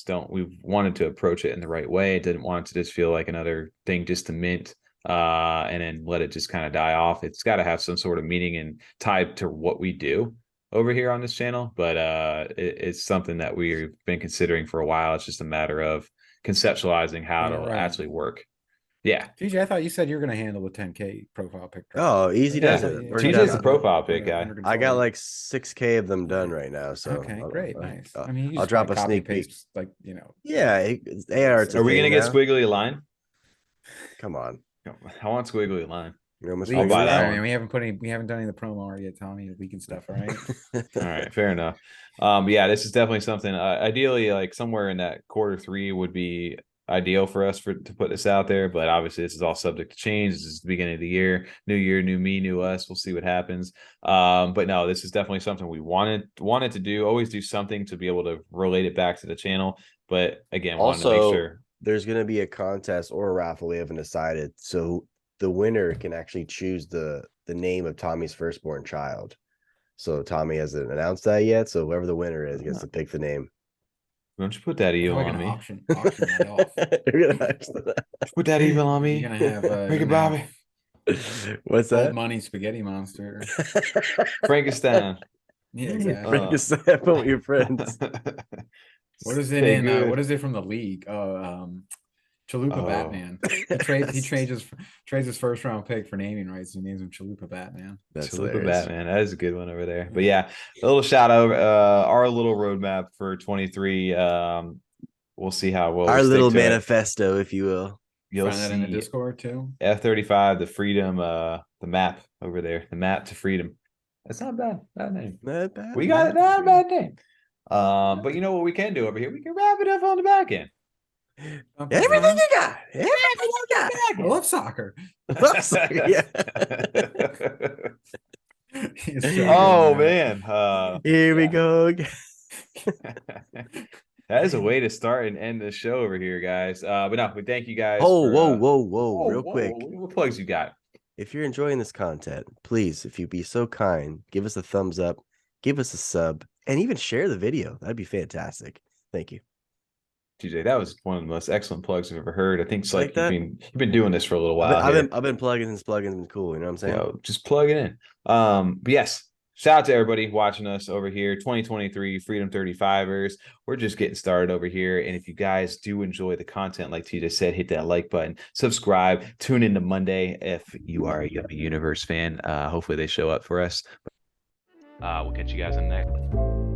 wanted to approach it in the right way. Didn't want it to just feel like another thing just to mint and then let it just kind of die off. It's got to have some sort of meaning and tied to what we do over here on this channel. But it's something that we've been considering for a while. It's just a matter of conceptualizing how it'll actually work. Yeah. TJ, I thought you said you're going to handle the 10K profile pic. Oh, easy does it. TJ's the profile pic guy. I got like 6K of them done right now. So okay, great, nice. I mean, I'll drop a sneak peek. Like, Yeah, Are we going to get squiggly line? Come on. I want squiggly line. I'll buy that one. We haven't done any of the promo art yet, Tommy. Leaking stuff, all right? All right, fair enough. Yeah, this is definitely something. Ideally, like somewhere in that Q3 would be ideal for us to put this out there, but obviously this is all subject to change. This is the beginning of the year, new year, new me, new us. We'll see what happens. But no, this is definitely something we wanted to do. Always do something to be able to relate it back to the channel. But again, also, wanted to make sure there's going to be a contest or a raffle. We haven't decided, so the winner can actually choose the name of Tommy's firstborn child. So Tommy hasn't announced that yet. So whoever the winner is gets to pick the name. Don't you put that evil on me? Auction that off. Put that evil on me. You're gonna have Ricky Bobby. What's that? Old money spaghetti monster. Frankenstein. Yeah, exactly. Frankenstein, with your friends. What is it in? What is it from the league? Chalupa Batman. He trades his first round pick for naming rights. He names him Chalupa Batman. That's Chalupa hilarious. Batman. That is a good one over there. But yeah, a little shout out, our little roadmap for 23. We'll see how well Our we little stick to it. manifesto, if you will. You'll Find that in the see Discord too. F35, the freedom, the map over there, the map to freedom. That's not bad. Bad name. Not bad. We got it. Not a bad name. But you know what we can do over here? We can wrap it up on the back end. Everything you got. Everything you got. I love soccer. Yeah. Oh man. Here we go again. That is a way to start and end the show over here, guys. But no, we thank you guys. Whoa, real quick. What plugs you got? If you're enjoying this content, please, if you'd be so kind, give us a thumbs up, give us a sub, and even share the video. That'd be fantastic. Thank you. TJ, that was one of the most excellent plugs I've ever heard. I think it's like that? you've been doing this for a little while. I've been plugging this plugin been cool, you know what I'm saying? You know, just plug it in. But yes, shout out to everybody watching us over here. 2023 Freedom 35ers. We're just getting started over here. And if you guys do enjoy the content, like TJ said, hit that like button, subscribe, tune into Monday if you are a Yummy Universe fan. Hopefully they show up for us. We'll catch you guys in the next one.